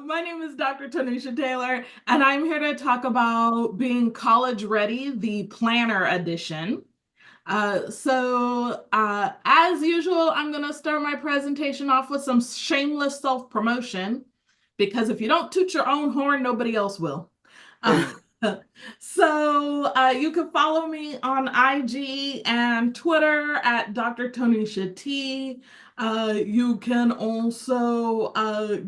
My name is Dr. Tanisha Taylor, and I'm here to talk about being college ready, the planner edition. As usual, I'm going to start my presentation off with some shameless self promotion because if you don't toot your own horn, nobody else will. Uh, you can follow me on IG and Twitter at Dr. Tonisha T. You can also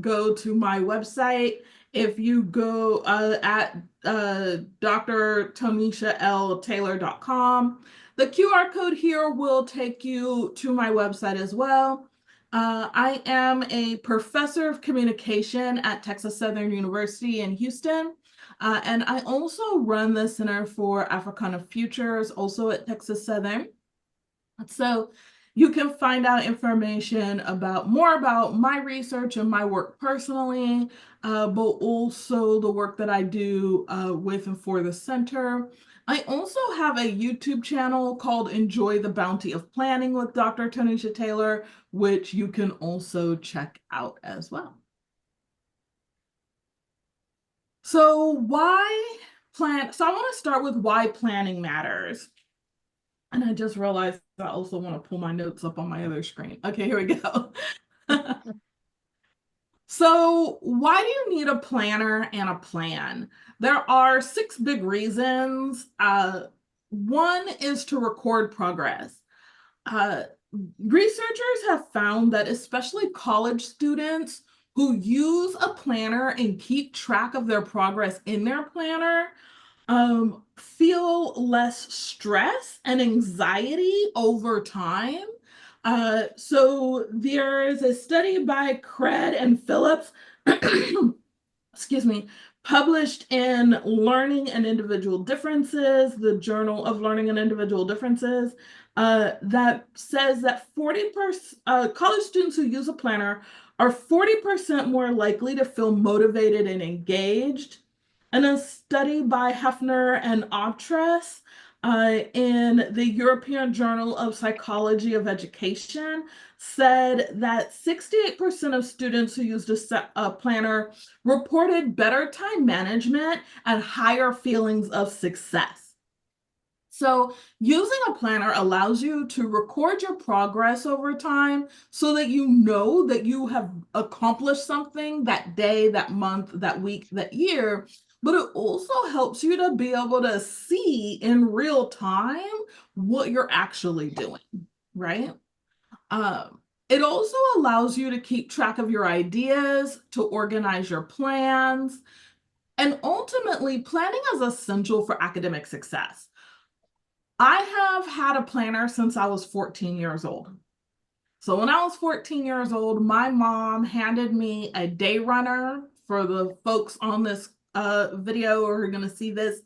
go to my website if you go at drtonishaltaylor.com. The QR code here will take you to my website as well. I am a professor of communication at Texas Southern University in Houston. And I also run the Center for Africana Futures, also at Texas Southern. So you can find out information more about my research and my work personally, but also the work that I do with and for the center. I also have a YouTube channel called Enjoy the Bounty of Planning with Dr. Tanisha Taylor, which you can also check out as well. So why plan? So I want to start with why planning matters. And I just realized I also want to pull my notes up on my other screen. Okay, here we go. So why do you need a planner and a plan? There are 6 big reasons. One is to record progress. Uh, Researchers have found that especially college students who use a planner and keep track of their progress in their planner feel less stress and anxiety over time. So there is a study by Craig and Phillips, excuse me, published in Learning and Individual Differences, the Journal of Learning and Individual Differences, that says that 40% college students who use a planner are 40% more likely to feel motivated and engaged. And a study by Hefner and Obtress in the European Journal of Psychology of Education said that 68% of students who used a planner reported better time management and higher feelings of success. So using a planner allows you to record your progress over time so that you know that you have accomplished something that day, that month, that week, that year. But it also helps you to be able to see in real time what you're actually doing, right? It also allows you to keep track of your ideas, to organize your plans, and ultimately, planning is essential for academic success. I have had a planner since I was 14 years old. So when I was 14 years old, my mom handed me a day runner. For the folks on this video who are going to see this,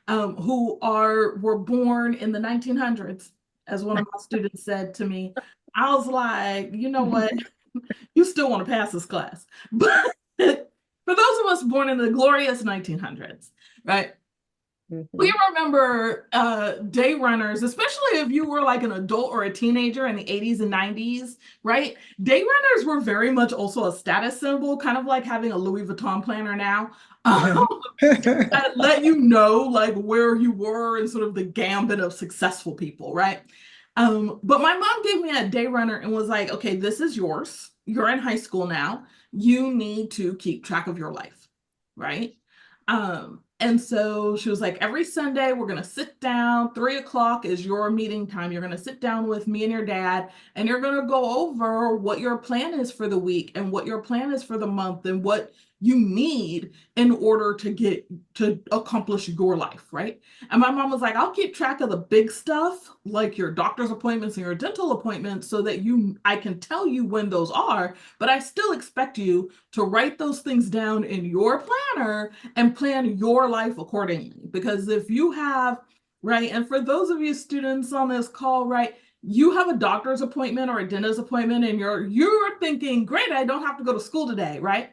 who were born in the 1900s, as one of my students said to me. I was like, you know what? You still want to pass this class. But for those of us born in the glorious 1900s, right? We remember day runners, especially if you were like an adult or a teenager in the 80s and 90s, right? Day runners were very much also a status symbol, kind of like having a Louis Vuitton planner now. That let you know like where you were in sort of the gambit of successful people, right? But my mom gave me a day runner and was like, okay, this is yours. You're in high school now. You need to keep track of your life, right? And so she was like, every Sunday, we're going to sit down. 3 o'clock is your meeting time. You're going to sit down with me and your dad, and you're going to go over what your plan is for the week and what your plan is for the month and what you need in order to accomplish your life, right? And my mom was like, I'll keep track of the big stuff, like your doctor's appointments and your dental appointments, so that I can tell you when those are, but I still expect you to write those things down in your planner and plan your life accordingly. Because if you have, right, and for those of you students on this call, right, you have a doctor's appointment or a dentist appointment and you're thinking, great, I don't have to go to school today, right?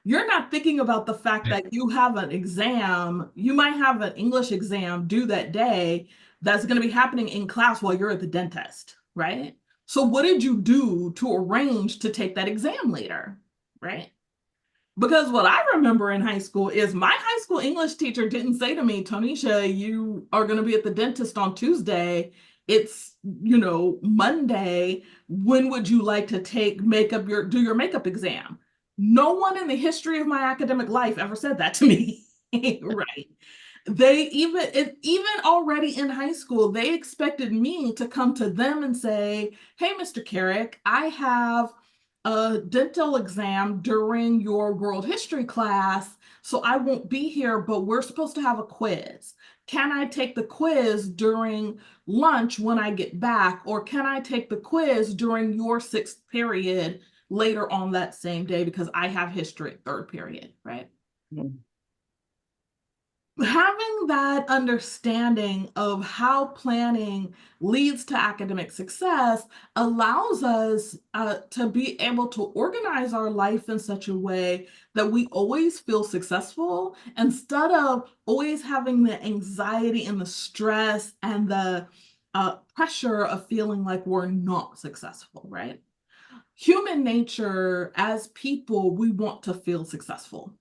You're not thinking about the fact that you have an exam, you might have an English exam due that day that's going to be happening in class while you're at the dentist, right? So what did you do to arrange to take that exam later, right? Because what I remember in high school is my high school English teacher didn't say to me, Tonisha, you are going to be at the dentist on Tuesday. It's, Monday. When would you like to do your makeup exam? No one in the history of my academic life ever said that to me. Right. Even already in high school, they expected me to come to them and say, hey, Mr. Carrick, I have a dental exam during your world history class, so I won't be here, but we're supposed to have a quiz. Can I take the quiz during lunch when I get back, or can I take the quiz during your sixth period later on that same day because I have history third period, right? Mm. Having that understanding of how planning leads to academic success allows us to be able to organize our life in such a way that we always feel successful instead of always having the anxiety and the stress and the pressure of feeling like we're not successful, right? Human nature as people, we want to feel successful,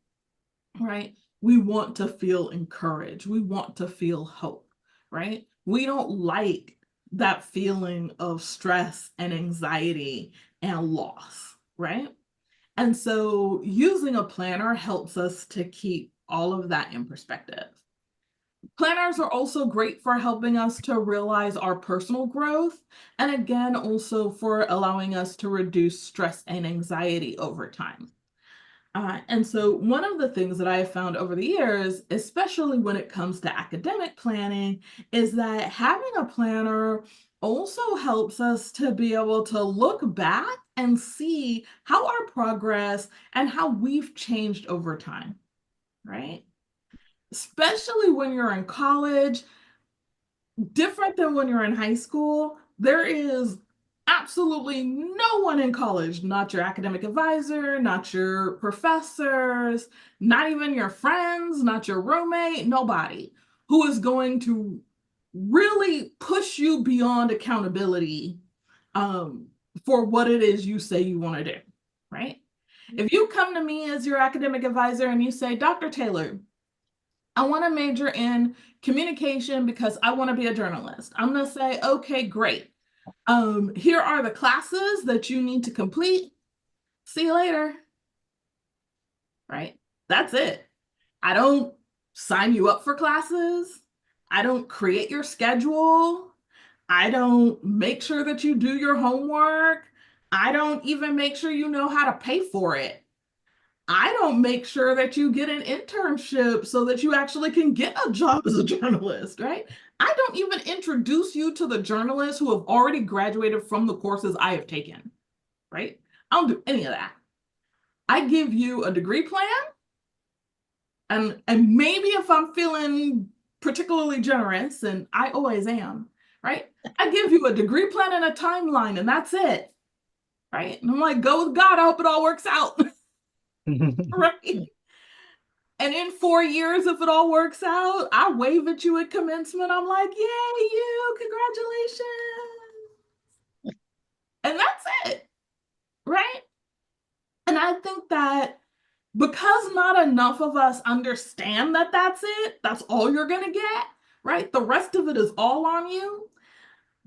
right? We want to feel encouraged. We want to feel hope, right? We don't like that feeling of stress and anxiety and loss, right? And so using a planner helps us to keep all of that in perspective. Planners are also great for helping us to realize our personal growth, and again, also for allowing us to reduce stress and anxiety over time. And so, one of the things that I have found over the years, especially when it comes to academic planning, is that having a planner also helps us to be able to look back and see how our progress and how we've changed over time, right? Especially when you're in college, different than when you're in high school, there is absolutely no one in college, not your academic advisor, not your professors, not even your friends, not your roommate, nobody who is going to really push you beyond accountability um, for what it is you say you want to do, right? If you come to me as your academic advisor and you say, Dr. Taylor, I want to major in communication because I want to be a journalist. I'm going to say, okay, great. Here are the classes that you need to complete. See you later. Right? That's it. I don't sign you up for classes. I don't create your schedule. I don't make sure that you do your homework. I don't even make sure you know how to pay for it. I don't make sure that you get an internship so that you actually can get a job as a journalist, right? I don't even introduce you to the journalists who have already graduated from the courses I have taken, right? I don't do any of that. I give you a degree plan, and maybe if I'm feeling particularly generous, and I always am, right? I give you a degree plan and a timeline, and that's it, right? And I'm like, go with God. I hope it all works out, right? And in 4 years, if it all works out, I wave at you at commencement. I'm like, yay, you, congratulations. And that's it, right? And I think that because not enough of us understand that that's it, that's all you're going to get, right? The rest of it is all on you.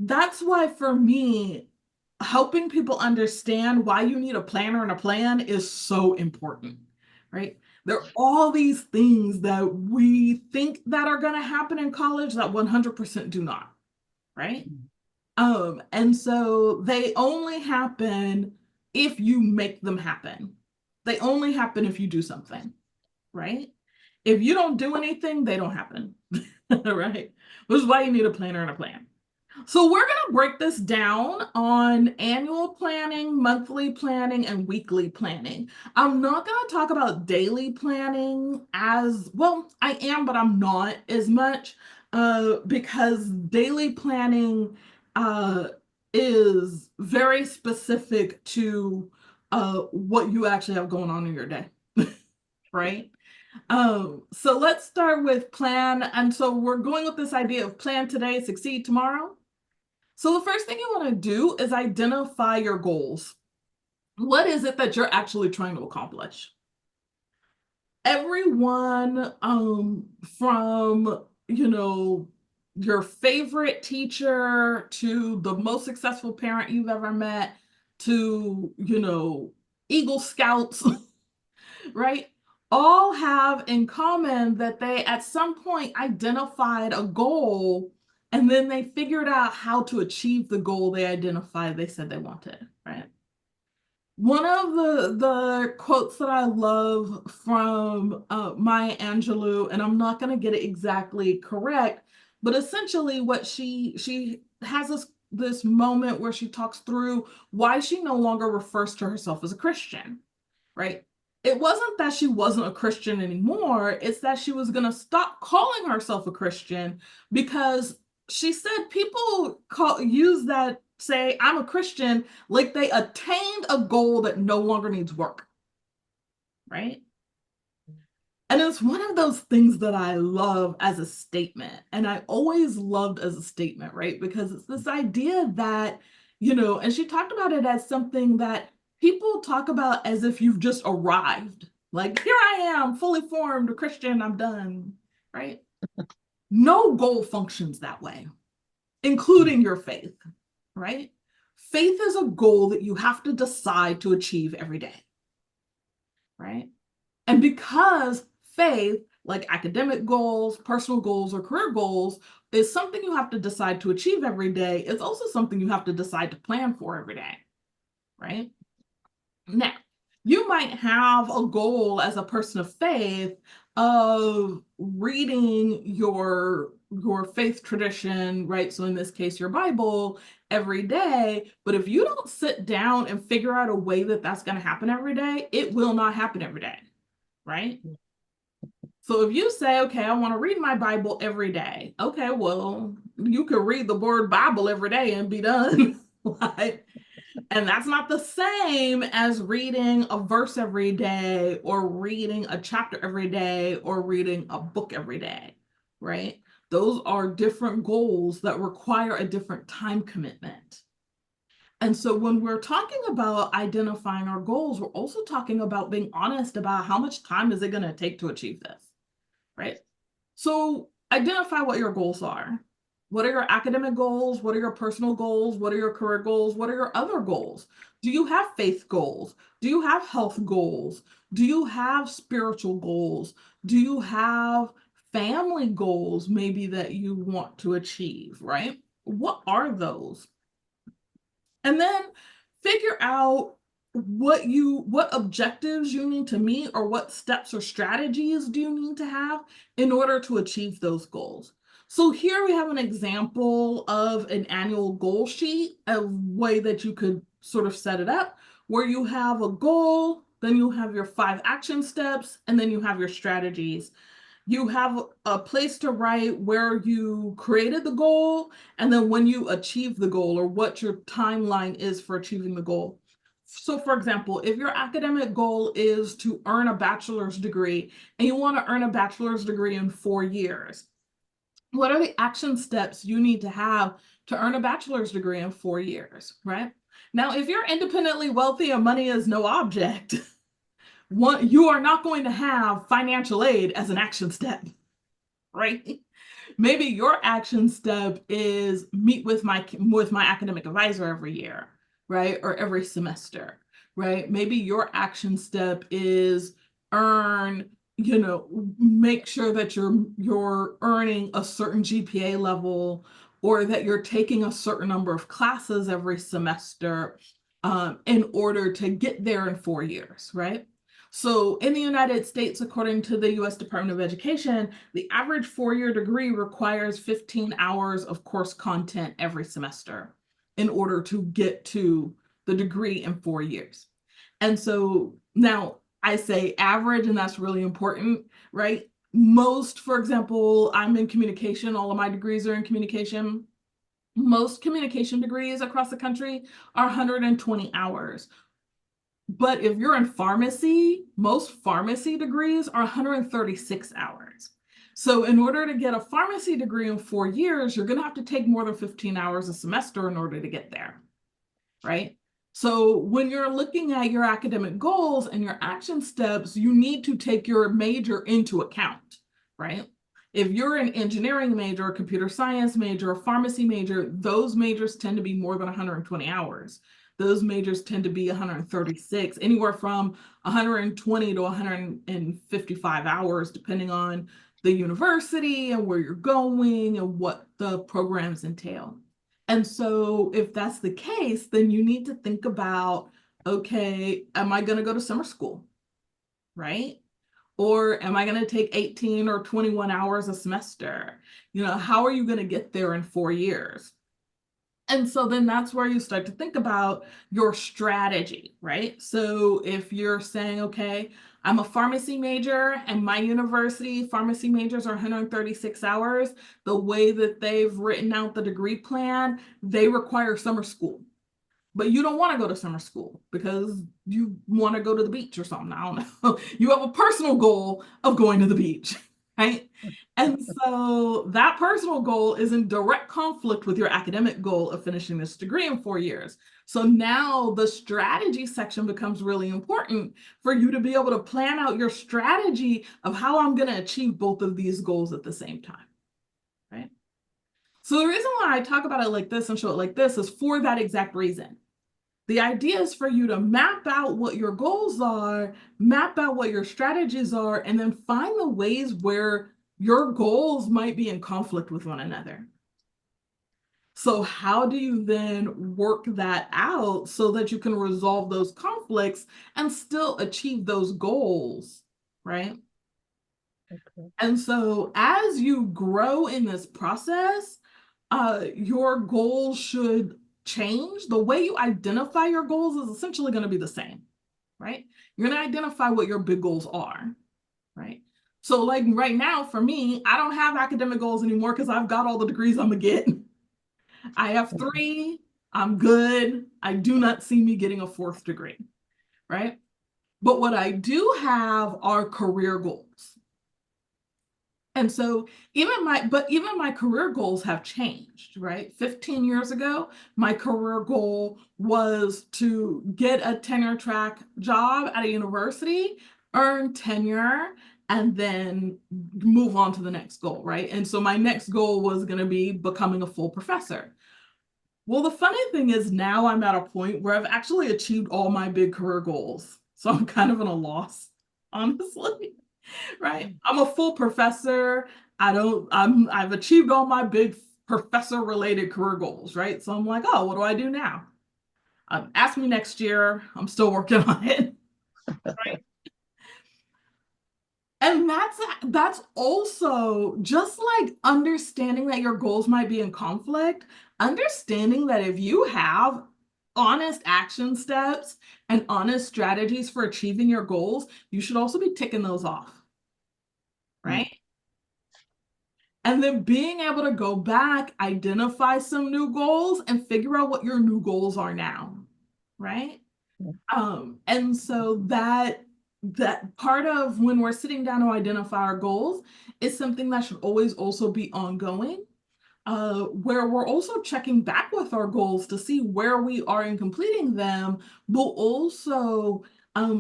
That's why, for me, helping people understand why you need a planner and a plan is so important, right? There are all these things that we think that are going to happen in college that 100% do not, right? And so they only happen if you make them happen. They only happen if you do something, right? If you don't do anything, they don't happen, right? Which is why you need a planner and a plan. So we're going to break this down on annual planning, monthly planning, and weekly planning. I'm not going to talk about daily planning as well. I am, but I'm not as much because daily planning uh, is very specific to what you actually have going on in your day, right? So let's start with plan. And so we're going with this idea of plan today, succeed tomorrow. So the first thing you want to do is identify your goals. What is it that you're actually trying to accomplish? everyone from, your favorite teacher to the most successful parent you've ever met to, Eagle Scouts, right? All have in common that they at some point identified a goal and then they figured out how to achieve the goal they identified they said they wanted, right? One of the quotes that I love from Maya Angelou, and I'm not going to get it exactly correct, but essentially what she has this moment where she talks through why she no longer refers to herself as a Christian, right? It wasn't that she wasn't a Christian anymore, it's that she was going to stop calling herself a Christian because she said people use that, say I'm a Christian, like they attained a goal that no longer needs work, right? And it's one of those things that I love as a statement. And I always loved as a statement, right? Because it's this idea that, and she talked about it as something that people talk about as if you've just arrived. Like, here I am, fully formed, a Christian, I'm done, right? No goal functions that way, including your faith, right? Faith is a goal that you have to decide to achieve every day, right? And because faith, like academic goals, personal goals, or career goals, is something you have to decide to achieve every day, it's also something you have to decide to plan for every day, right? Now, you might have a goal as a person of faith of reading your faith tradition, right? So in this case, your Bible every day. But if you don't sit down and figure out a way that that's going to happen every day, it will not happen every day, right? So if you say, okay, I want to read my Bible every day. Okay, well, you could read the word Bible every day and be done. Right? And that's not the same as reading a verse every day or reading a chapter every day or reading a book every day, right? Those are different goals that require a different time commitment. And so when we're talking about identifying our goals, we're also talking about being honest about how much time is it going to take to achieve this, right? So identify what your goals are. What are your academic goals? What are your personal goals? What are your career goals? What are your other goals? Do you have faith goals? Do you have health goals? Do you have spiritual goals? Do you have family goals maybe that you want to achieve, right? What are those? And then figure out what objectives you need to meet or what steps or strategies do you need to have in order to achieve those goals. So here we have an example of an annual goal sheet, a way that you could sort of set it up where you have a goal, then you have your 5 action steps, and then you have your strategies. You have a place to write where you created the goal and then when you achieve the goal or what your timeline is for achieving the goal. So for example, if your academic goal is to earn a bachelor's degree and you want to earn a bachelor's degree in 4 years, what are the action steps you need to have to earn a bachelor's degree in 4 years, right? Now, if you're independently wealthy and money is no object, you are not going to have financial aid as an action step, right? Maybe your action step is meet with my academic advisor every year, right? Or every semester, right? Maybe your action step is earn, make sure that you're earning a certain GPA level or that you're taking a certain number of classes every semester in order to get there in 4 years, right? So in the United States, according to the US Department of Education, the average 4-year degree requires 15 hours of course content every semester in order to get to the degree in 4 years. And so now I say average, and that's really important, right? Most, for example, I'm in communication, all of my degrees are in communication. Most communication degrees across the country are 120 hours. But if you're in pharmacy, most pharmacy degrees are 136 hours. So in order to get a pharmacy degree in 4 years, you're going to have to take more than 15 hours a semester in order to get there, right? So when you're looking at your academic goals and your action steps, you need to take your major into account, right? If you're an engineering major, a computer science major, a pharmacy major, those majors tend to be more than 120 hours. Those majors tend to be 136, anywhere from 120 to 155 hours, depending on the university and where you're going and what the programs entail. And so if that's the case, then you need to think about, okay, am I going to go to summer school, right? Or am I going to take 18 or 21 hours a semester? How are you going to get there in 4 years? And so then that's where you start to think about your strategy, right? So if you're saying, okay, I'm a pharmacy major and my university pharmacy majors are 136 hours, the way that they've written out the degree plan, they require summer school. But you don't want to go to summer school because you want to go to the beach or something. I don't know. You have a personal goal of going to the beach, right? And so that personal goal is in direct conflict with your academic goal of finishing this degree in 4 years. So now the strategy section becomes really important for you to be able to plan out your strategy of how I'm going to achieve both of these goals at the same time, right? So the reason why I talk about it like this and show it like this is for that exact reason. The idea is for you to map out what your goals are, map out what your strategies are, and then find the ways where your goals might be in conflict with one another. So how do you then work that out so that you can resolve those conflicts and still achieve those goals, right? Okay. And so as you grow in this process, your goals should change. The way you identify your goals is essentially going to be the same, right? You're going to identify what your big goals are, right? So like right now for me, I don't have academic goals anymore because I've got all the degrees I'm gonna get. I have three, I'm good. I do not see me getting a fourth degree, right? But what I do have are career goals. And so even my career goals have changed, right? 15 years ago, my career goal was to get a tenure track job at a university, earn tenure, and then move on to the next goal, right? And so my next goal was going to be becoming a full professor. Well, the funny thing is now I'm at a point where I've actually achieved all my big career goals. So I'm kind of in a loss, honestly. Right? I'm a full professor. I've achieved all my big professor related career goals, right? So I'm like, oh, what do I do now? Ask me next year. I'm still working on it. Right? And that's also just like understanding that your goals might be in conflict, understanding that if you have honest action steps and honest strategies for achieving your goals, you should also be ticking those off, Mm. right? And then being able to go back, identify some new goals, and figure out what your new goals are now, right? And so that part of when we're sitting down to identify our goals is something that should always also be ongoing, where we're also checking back with our goals to see where we are in completing them, but also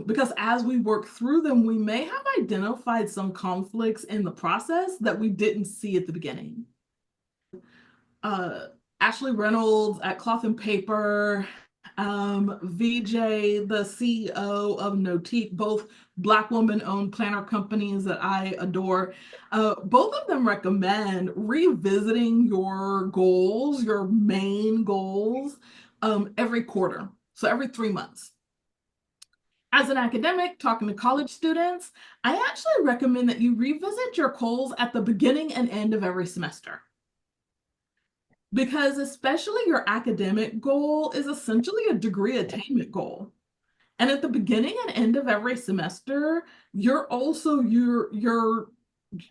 because as we work through them, we may have identified some conflicts in the process that we didn't see at the beginning. uh, Ashley Reynolds at Cloth and Paper, VJ, the CEO of Notique, both Black woman-owned planner companies that I adore. Both of them recommend revisiting your goals, your main goals, every quarter, so every 3 months. As an academic, talking to college students, I actually recommend that you revisit your goals at the beginning and end of every semester. Because especially your academic goal is essentially a degree attainment goal. And at the beginning and end of every semester, you're also your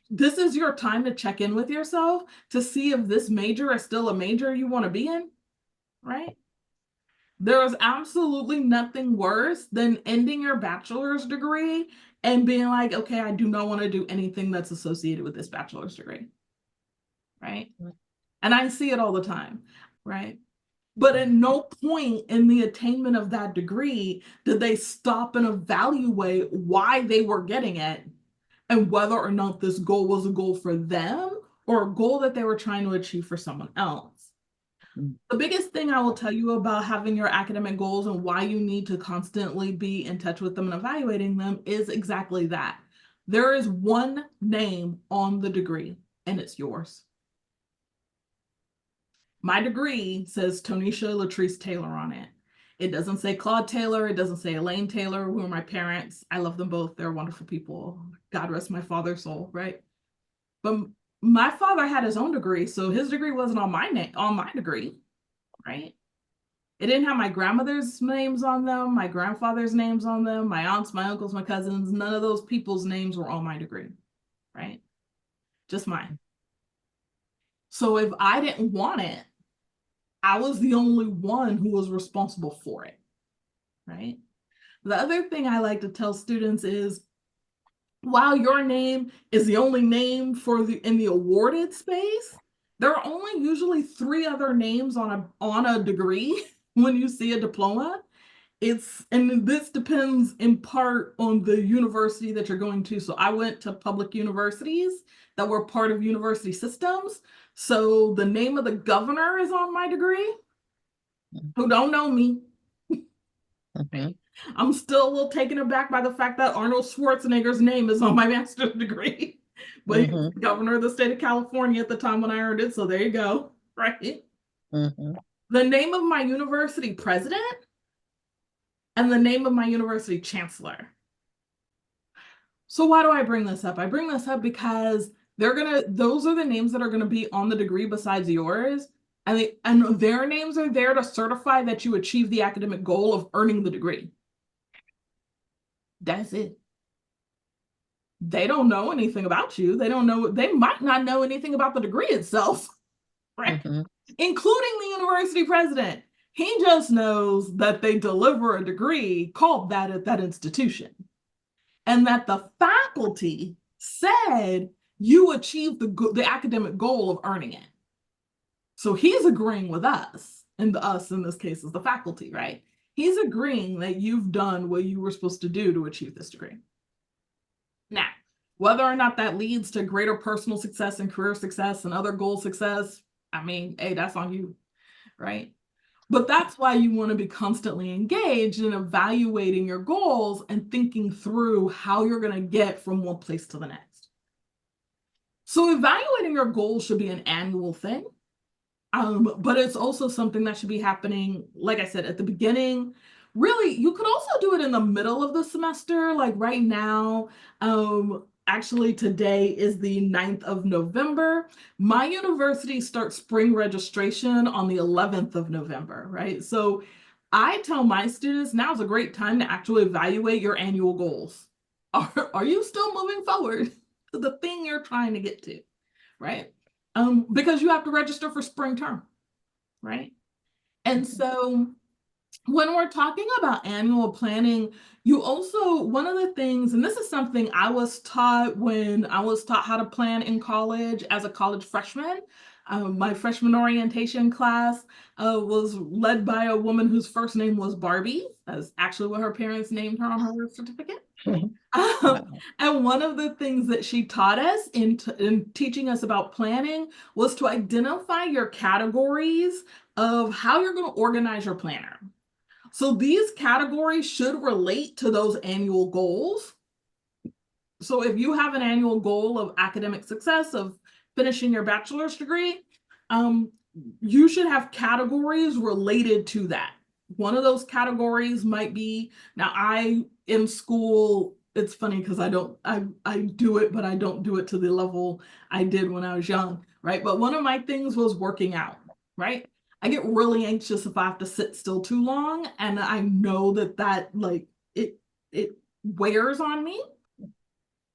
this is your time to check in with yourself to see if this major is still a major you want to be in, right? There is absolutely nothing worse than ending your bachelor's degree and being like, okay, I do not want to do anything that's associated with this bachelor's degree, right? Mm. And I see it all the time, right? But at no point in the attainment of that degree did they stop and evaluate why they were getting it and whether or not this goal was a goal for them or a goal that they were trying to achieve for someone else. Mm. The biggest thing I will tell you about having your academic goals and why you need to constantly be in touch with them and evaluating them is exactly that. There is one name on the degree, and it's yours. My degree says Tonisha Latrice Taylor on it. It doesn't say Claude Taylor. It doesn't say Elaine Taylor, who are my parents. I love them both. They're wonderful people. God rest my father's soul, right? But my father had his own degree, so his degree wasn't on my name, on my degree, right? It didn't have my grandmother's names on them, my grandfather's names on them, my aunts, my uncles, my cousins. None of those people's names were on my degree, right? Just mine. So if I didn't want it, I was the only one who was responsible for it, right? The other thing I like to tell students is while your name is the only name for the in the awarded space, there are only usually 3 other names on a degree when you see a diploma. And this depends in part on the university that you're going to. So I went to public universities that were part of university systems. So the name of the governor is on my degree. Who don't know me, Mhm. I'm still a little taken aback by the fact that Arnold Schwarzenegger's name is on my master's degree. But he was Mhm. the governor of the state of California at the time when I earned it. So there you go, right? Mhm. The name of my university president and the name of my university chancellor. So why do I bring this up? I bring this up because those are the names that are gonna be on the degree besides yours. And their names are there to certify that you achieve the academic goal of earning the degree. That's it. They don't know anything about you. They might not know anything about the degree itself, right? Mhm. Including the university president. He just knows that they deliver a degree called that at that institution, and that the faculty said you achieved the academic goal of earning it. So he's agreeing with us, and the us in this case is the faculty, right? He's agreeing that you've done what you were supposed to do to achieve this degree. Now, whether or not that leads to greater personal success and career success and other goal success, I mean, hey, that's on you, right? But that's why you want to be constantly engaged in evaluating your goals and thinking through how you're going to get from one place to the next. So, evaluating your goals should be an annual thing. But it's also something that should be happening, like I said, at the beginning. Really, you could also do it in the middle of the semester, like right now. Actually, today is the 9th of November. My university starts spring registration on the 11th of November, right? So I tell my students now's a great time to actually evaluate your annual goals. Are you still moving forward to the thing you're trying to get to, right? Because you have to register for spring term, right? And so when we're talking about annual planning, you also, one of the things, and this is something I was taught when I was taught how to plan in college as a college freshman. My freshman orientation class was led by a woman whose first name was Barbie. That's actually what her parents named her on her birth certificate. Wow. And one of the things that she taught us in teaching us about planning was to identify your categories of how you're going to organize your planner. So these categories should relate to those annual goals. So if you have an annual goal of academic success, of finishing your bachelor's degree, um, you should have categories related to that. One of those categories might be, now I in school, it's funny because I do it, but I don't do it to the level I did when I was young, right? But one of my things was working out, right? I get really anxious if I have to sit still too long, and I know that like it wears on me.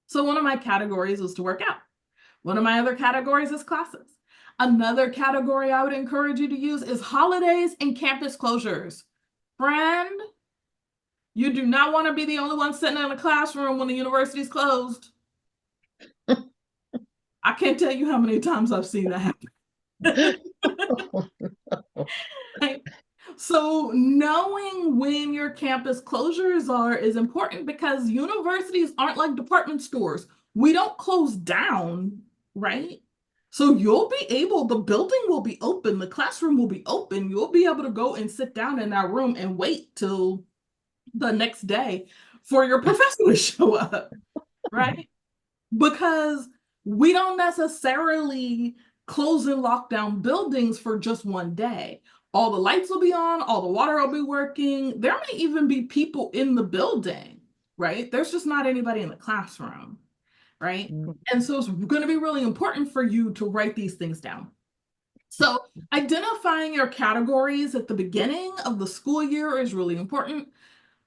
So one of my categories was to work out. One of my other categories is classes. Another category I would encourage you to use is holidays and campus closures. Friend, you do not want to be the only one sitting in a classroom when the university's closed. I can't tell you how many times I've seen that happen. Right? So knowing when your campus closures are is important because universities aren't like department stores. We don't close down, right? So you'll be able, the building will be open, the classroom will be open. You'll be able to go and sit down in that room and wait till the next day for your professor to show up, right? Because we don't necessarily close and lock down buildings for just one day. All the lights will be on, all the water will be working. There may even be people in the building, right? There's just not anybody in the classroom, right? And so it's going to be really important for you to write these things down. So identifying your categories at the beginning of the school year is really important.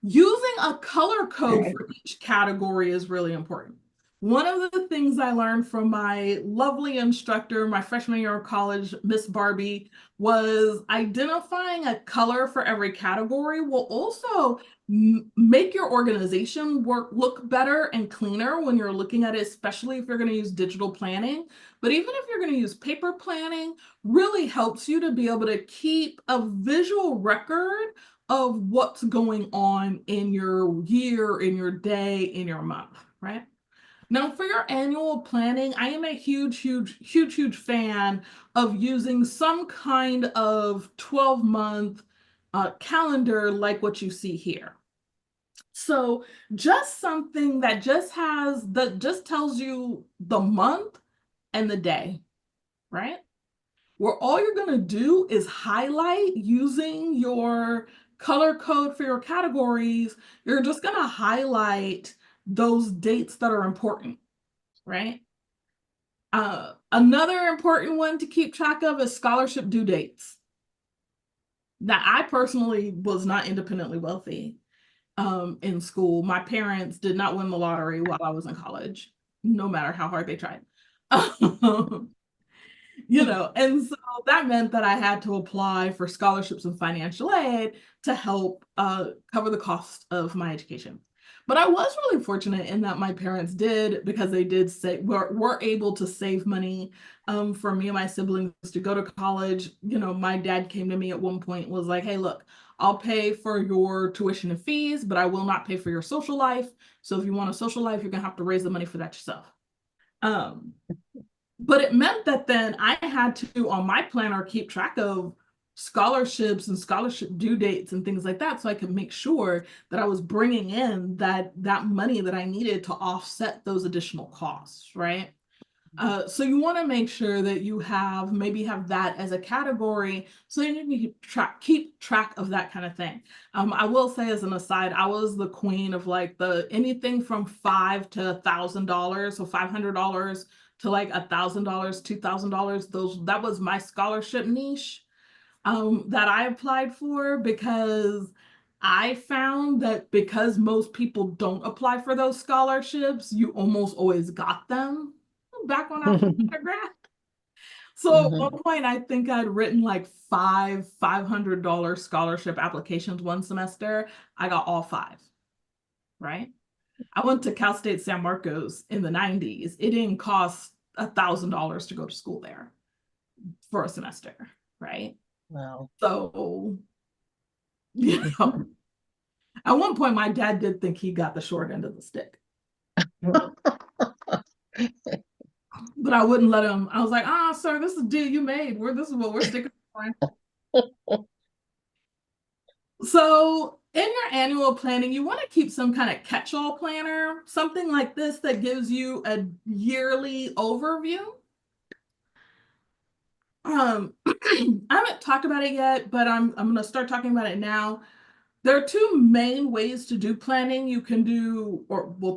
Using a color code for each category is really important. One of the things I learned from my lovely instructor, my freshman year of college, Miss Barbie, was identifying a color for every category will also make your organization look better and cleaner when you're looking at it, especially if you're going to use digital planning. But even if you're going to use paper planning, really helps you to be able to keep a visual record of what's going on in your year, in your day, in your month, right? Now, for your annual planning, I am a huge fan of using some kind of 12-month calendar like what you see here. So just something that just tells you the month and the day, right? Where all you're going to do is highlight using your color code for your categories. You're just going to highlight those dates that are important, right? Another important one to keep track of is scholarship due dates. Now, I personally was not independently wealthy in school. My parents did not win the lottery while I was in college, no matter how hard they tried. And so that meant that I had to apply for scholarships and financial aid to help cover the cost of my education. But I was really fortunate in that my parents did, because they did say were able to save money for me and my siblings to go to college. My dad came to me at one point and was like, hey, look, I'll pay for your tuition and fees, but I will not pay for your social life. So if you want a social life, you're gonna have to raise the money for that yourself. But it meant that then I had to, on my planner, keep track of scholarships and scholarship due dates and things like that, so I could make sure that I was bringing in that money that I needed to offset those additional costs, right? So you want to make sure that you maybe have that as a category, so you can keep track of that kind of thing. I will say, as an aside, I was the queen of like anything from $5 to $1,000, so $500 to like $1,000, $2,000. That was my scholarship niche that I applied for, because I found that because most people don't apply for those scholarships, you almost always got them back when I was undergrad. So at one point, I think I'd written like five $500 scholarship applications one semester. I got all five, right? I went to Cal State San Marcos in the 90s. It didn't cost $1,000 to go to school there for a semester, right? Wow. So, at one point, my dad did think he got the short end of the stick. But I wouldn't let him. I was like, sir, this is a deal you made. This is what we're sticking for. So in your annual planning, you want to keep some kind of catch-all planner, something like this that gives you a yearly overview. I haven't talked about it yet, but I'm going to start talking about it now. There are two main ways to do planning. You can do,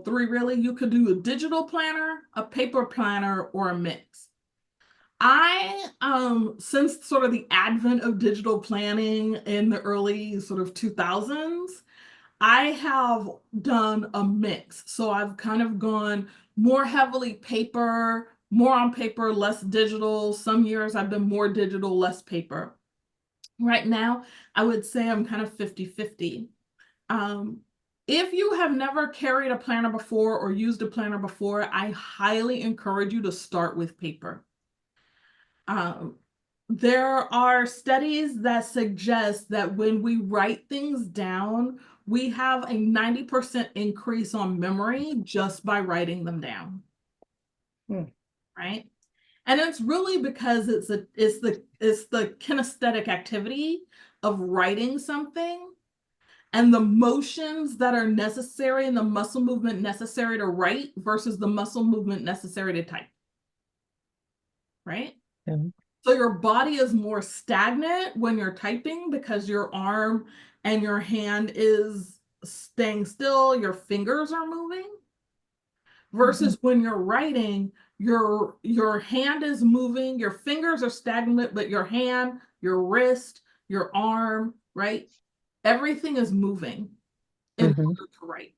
three really. You could do a digital planner, a paper planner, or a mix. Since sort of the advent of digital planning in the early sort of 2000s, I have done a mix. So I've kind of gone more heavily paper, more on paper, less digital. Some years I've been more digital, less paper. Right now, I would say I'm kind of 50-50. If you have never carried a planner before or used a planner before, I highly encourage you to start with paper. There are studies that suggest that when we write things down, we have a 90% increase on memory just by writing them down. Hmm. Right? And it's really because it's the kinesthetic activity of writing something and the motions that are necessary and the muscle movement necessary to write versus the muscle movement necessary to type. Right? Yeah. So your body is more stagnant when you're typing because your arm and your hand is staying still, your fingers are moving, versus when you're writing, your hand is moving, your fingers are stagnant, but your hand, your wrist, your arm, right? Everything is moving in Mhm. order to write,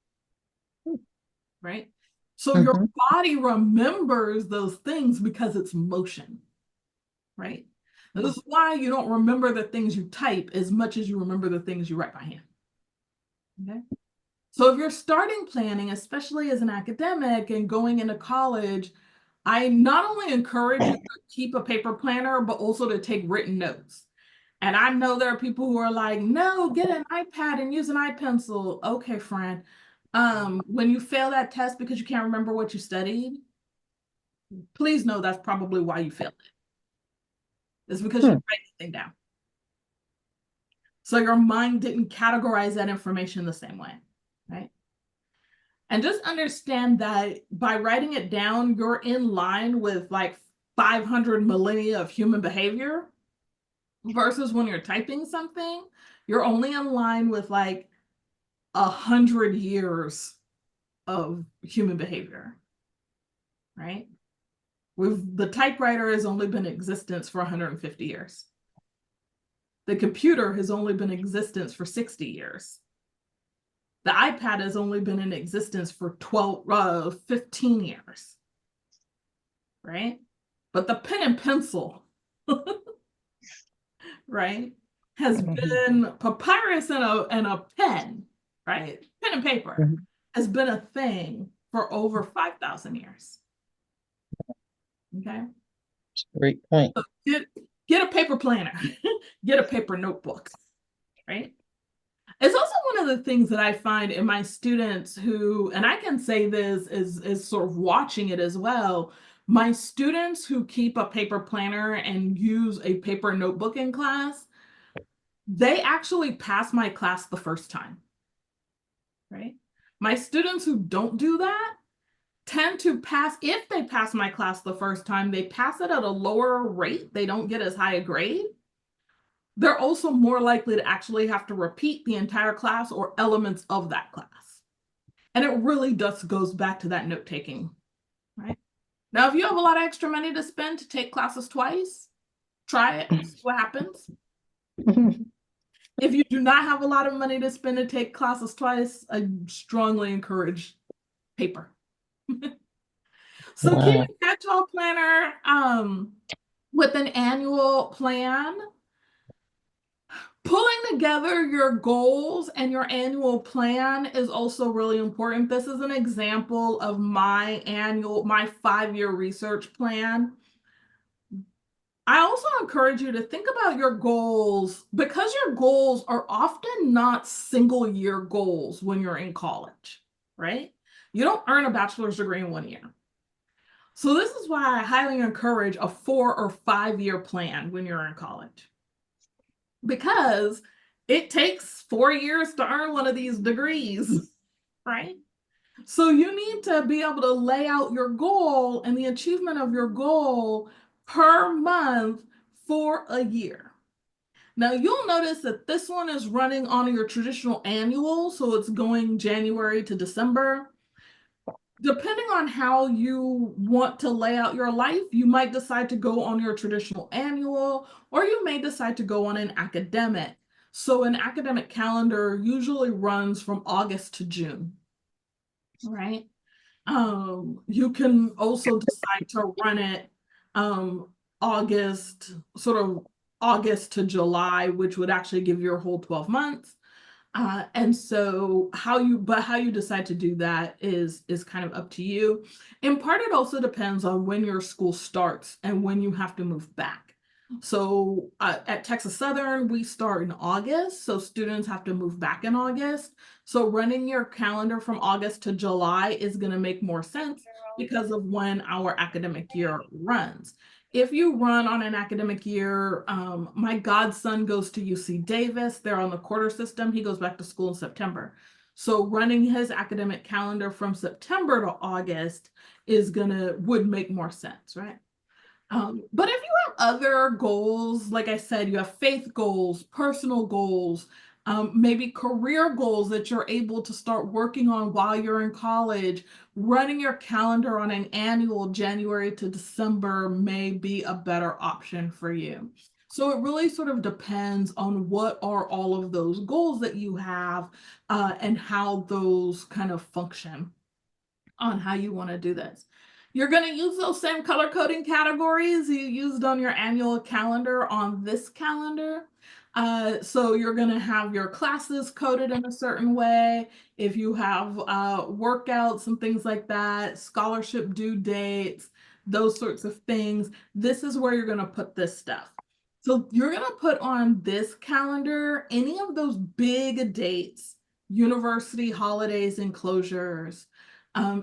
right? So your Mhm. body remembers those things because it's motion, right? This is why you don't remember the things you type as much as you remember the things you write by hand. Okay. So if you're starting planning, especially as an academic and going into college, I not only encourage you to keep a paper planner, but also to take written notes. And I know there are people who are like, no, get an iPad and use an iPencil. Okay, friend. When you fail that test because you can't remember what you studied, please know that's probably why you failed it. It's because you Hmm. didn't write anything down. So your mind didn't categorize that information the same way, right? And just understand that by writing it down, you're in line with like 500 millennia of human behavior versus when you're typing something, you're only in line with like 100 years of human behavior, right? The typewriter has only been in existence for 150 years. The computer has only been in existence for 60 years. The iPad has only been in existence for 15 years, right? But the pen and pencil, right, has Mhm. been papyrus and a pen, right? Pen and paper Mhm. has been a thing for over 5,000 years. Okay. Great point. So get a paper planner, get a paper notebook, right? It's also one of the things that I find in my students who, and I can say this is sort of watching it as well. My students who keep a paper planner and use a paper notebook in class, they actually pass my class the first time, right? My students who don't do that tend to pass, if they pass my class the first time, they pass it at a lower rate. They don't get as high a grade. They're also more likely to actually have to repeat the entire class or elements of that class. And it really just goes back to that note taking, right? Now, if you have a lot of extra money to spend to take classes twice, try it, see what happens. If you do not have a lot of money to spend to take classes twice, I strongly encourage paper. So keep Wow. a catch-all planner with an annual plan. Pulling together your goals and your annual plan is also really important. This is an example of my 5-year research plan. I also encourage you to think about your goals because your goals are often not single year goals when you're in college, right? You don't earn a bachelor's degree in 1 year. So this is why I highly encourage a 4 or 5-year plan when you're in college. Because it takes 4 years to earn one of these degrees, right? So you need to be able to lay out your goal and the achievement of your goal per month for a year. Now you'll notice that this one is running on your traditional annual, so it's going January to December. Depending on how you want to lay out your life, you might decide to go on your traditional annual, or you may decide to go on an academic. So an academic calendar usually runs from August to June, right? You can also decide to run it August, sort of August to July, which would actually give you a whole 12 months. And so how you decide to do that is kind of up to you. In part, it also depends on when your school starts and when you have to move back. So at Texas Southern, we start in August, so students have to move back in August. So running your calendar from August to July is going to make more sense because of when our academic year runs. If you run on an academic year, my godson goes to UC Davis. They're on the quarter system. He goes back to school in September. So running his academic calendar from September to August would make more sense, right? But if you have other goals, like I said, you have faith goals, personal goals, maybe career goals that you're able to start working on while you're in college, running your calendar on an annual January to December may be a better option for you. So it really sort of depends on what are all of those goals that you have, and how those kind of function on how you want to do this. You're going to use those same color coding categories you used on your annual calendar on this calendar. So you're going to have your classes coded in a certain way. If you have workouts and things like that, scholarship due dates, those sorts of things, this is where you're going to put this stuff. So you're going to put on this calendar any of those big dates, university holidays and closures.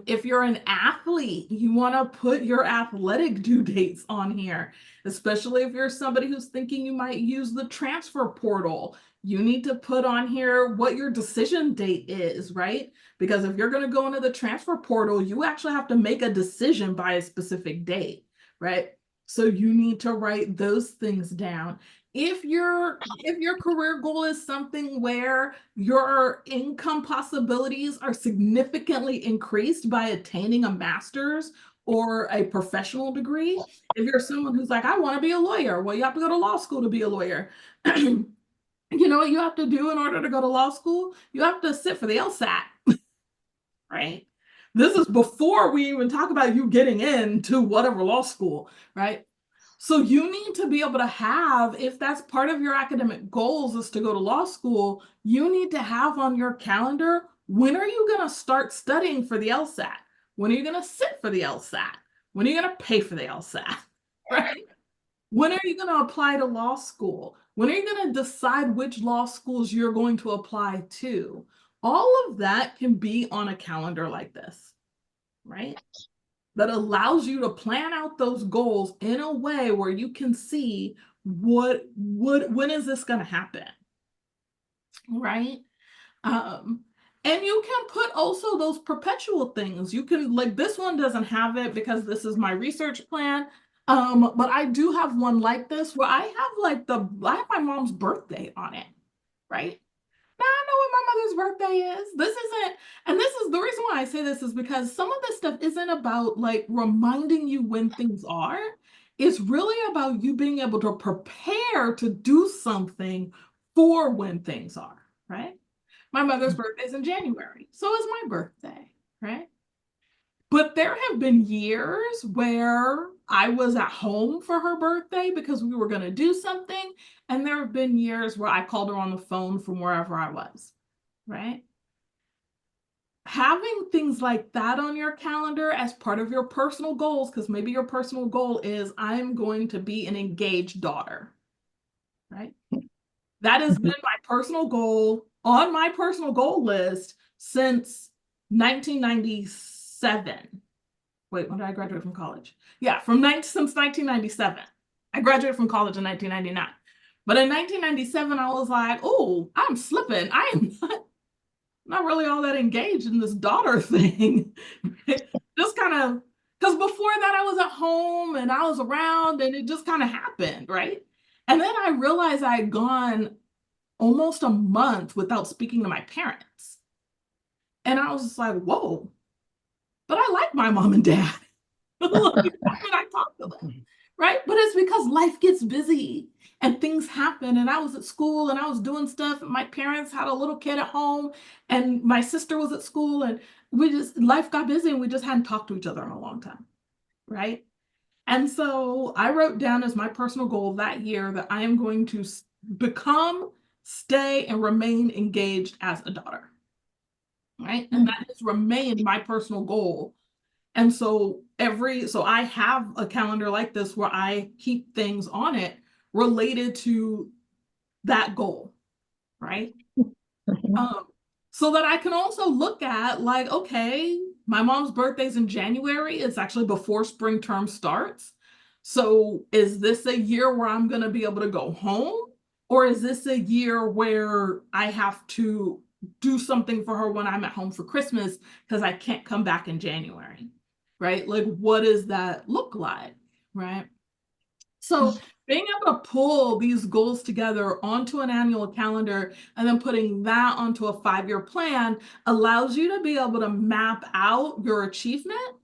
If you're an athlete, you want to put your athletic due dates on here, especially if you're somebody who's thinking you might use the transfer portal. You need to put on here what your decision date is, right? Because if you're going to go into the transfer portal, you actually have to make a decision by a specific date, right? So you need to write those things down. If your career goal is something where your income possibilities are significantly increased by attaining a master's or a professional degree, if you're someone who's like, I want to be a lawyer, well, you have to go to law school to be a lawyer. You know what you have to do in order to go to law school? You have to sit for the LSAT, right? This is before we even talk about you getting into whatever law school, right? So you need to be able to have, if that's part of your academic goals is to go to law school, you need to have on your calendar, when are you going to start studying for the LSAT? When are you going to sit for the LSAT? When are you going to pay for the LSAT? Right? When are you going to apply to law school? When are you going to decide which law schools you're going to apply to? All of that can be on a calendar like this, right? That allows you to plan out those goals in a way where you can see when is this going to happen, right? And you can put also those perpetual things. You can, like, this one doesn't have it because this is my research plan. But I do have one like this where I have I have my mom's birthday on it, right? Now I know what my mother's birthday is. And this is the reason why I say this is because some of this stuff isn't about like reminding you when things are. It's really about you being able to prepare to do something for when things are, right? My mother's birthday is in January, so is my birthday, right? But there have been years where I was at home for her birthday because we were going to do something. And there have been years where I called her on the phone from wherever I was, right? Having things like that on your calendar as part of your personal goals, because maybe your personal goal is I'm going to be an engaged daughter, right? That has been my personal goal on my personal goal list since 1997. Wait, when did I graduate from college? Yeah, since 1997. I graduated from college in 1999. But in 1997, I was like, oh, I'm slipping. I am not really all that engaged in this daughter thing. Just kind of, because before that, I was at home and I was around and it just kind of happened, right? And then I realized I had gone almost a month without speaking to my parents. And I was just like, whoa, but I like my mom and dad. I talk to them, right? But it's because life gets busy and things happen. And I was at school and I was doing stuff. And my parents had a little kid at home, and my sister was at school, and life got busy, and we just hadn't talked to each other in a long time, right? And so I wrote down as my personal goal that year that I am going to become, stay, and remain engaged as a daughter, right? And that has remained my personal goal. And so I have a calendar like this where I keep things on it related to that goal, right? Mhm. So that I can also look at, like, okay, my mom's birthday's in January. It's actually before spring term starts. So is this a year where I'm going to be able to go home? Or is this a year where I have to do something for her when I'm at home for Christmas because I can't come back in January, right? Like, what does that look like, right? So being able to pull these goals together onto an annual calendar and then putting that onto a 5-year plan allows you to be able to map out your achievement,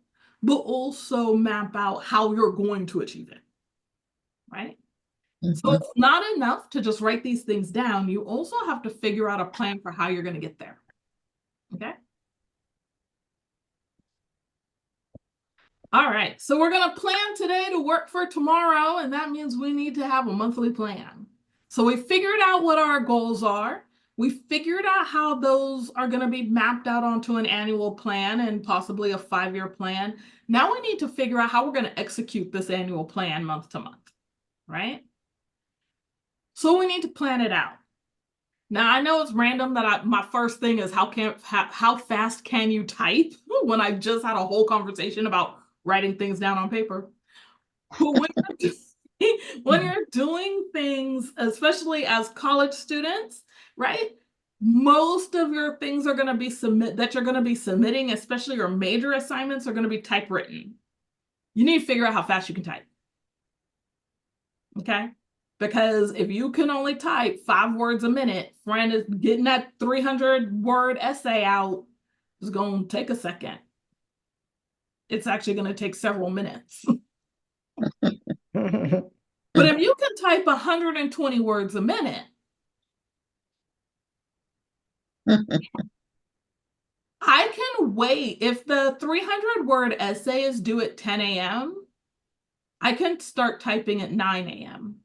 but also map out how you're going to achieve it, right? So Mhm. it's not enough to just write these things down. You also have to figure out a plan for how you're going to get there. Okay. All right. So we're going to plan today to work for tomorrow. And that means we need to have a monthly plan. So we figured out what our goals are. We figured out how those are going to be mapped out onto an annual plan and possibly a 5-year plan. Now we need to figure out how we're going to execute this annual plan month to month, right? So we need to plan it out. Now I know it's random that my first thing is how fast can you type when I just had a whole conversation about writing things down on paper. But when you're doing things, especially as college students, right? Most of your things are going to be you're going to be submitting, especially your major assignments, are going to be typewritten. You need to figure out how fast you can type. Okay? Because if you can only type 5 words a minute, friend, is getting that 300-word essay out is going to take a second. It's actually going to take several minutes. But if you can type 120 words a minute, I can wait. If the 300-word essay is due at 10 a.m., I can start typing at 9 a.m.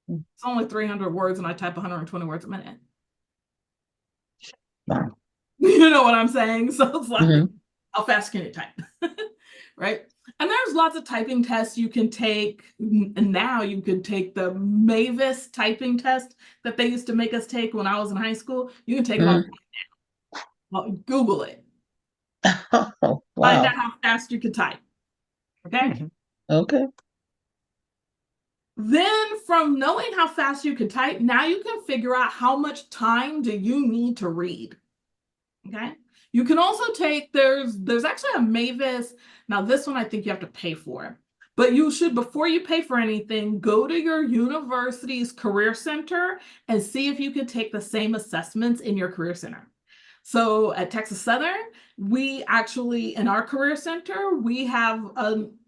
It's only 300 words and I type 120 words a minute. Wow. You know what I'm saying? So it's like, Mhm. how fast can you type? Right? And there's lots of typing tests you can take. And now you can take the Mavis typing test that they used to make us take when I was in high school. You can take it on. Mhm. Google it. Oh, Find out wow. how fast you can type. Okay. Okay. Then from knowing how fast you can type, now you can figure out how much time do you need to read. Okay. You can also take, there's actually a Mavis. Now this one I think you have to pay for. But you should, before you pay for anything, go to your university's career center and see if you can take the same assessments in your career center. So at Texas Southern, we actually, in our career center, we have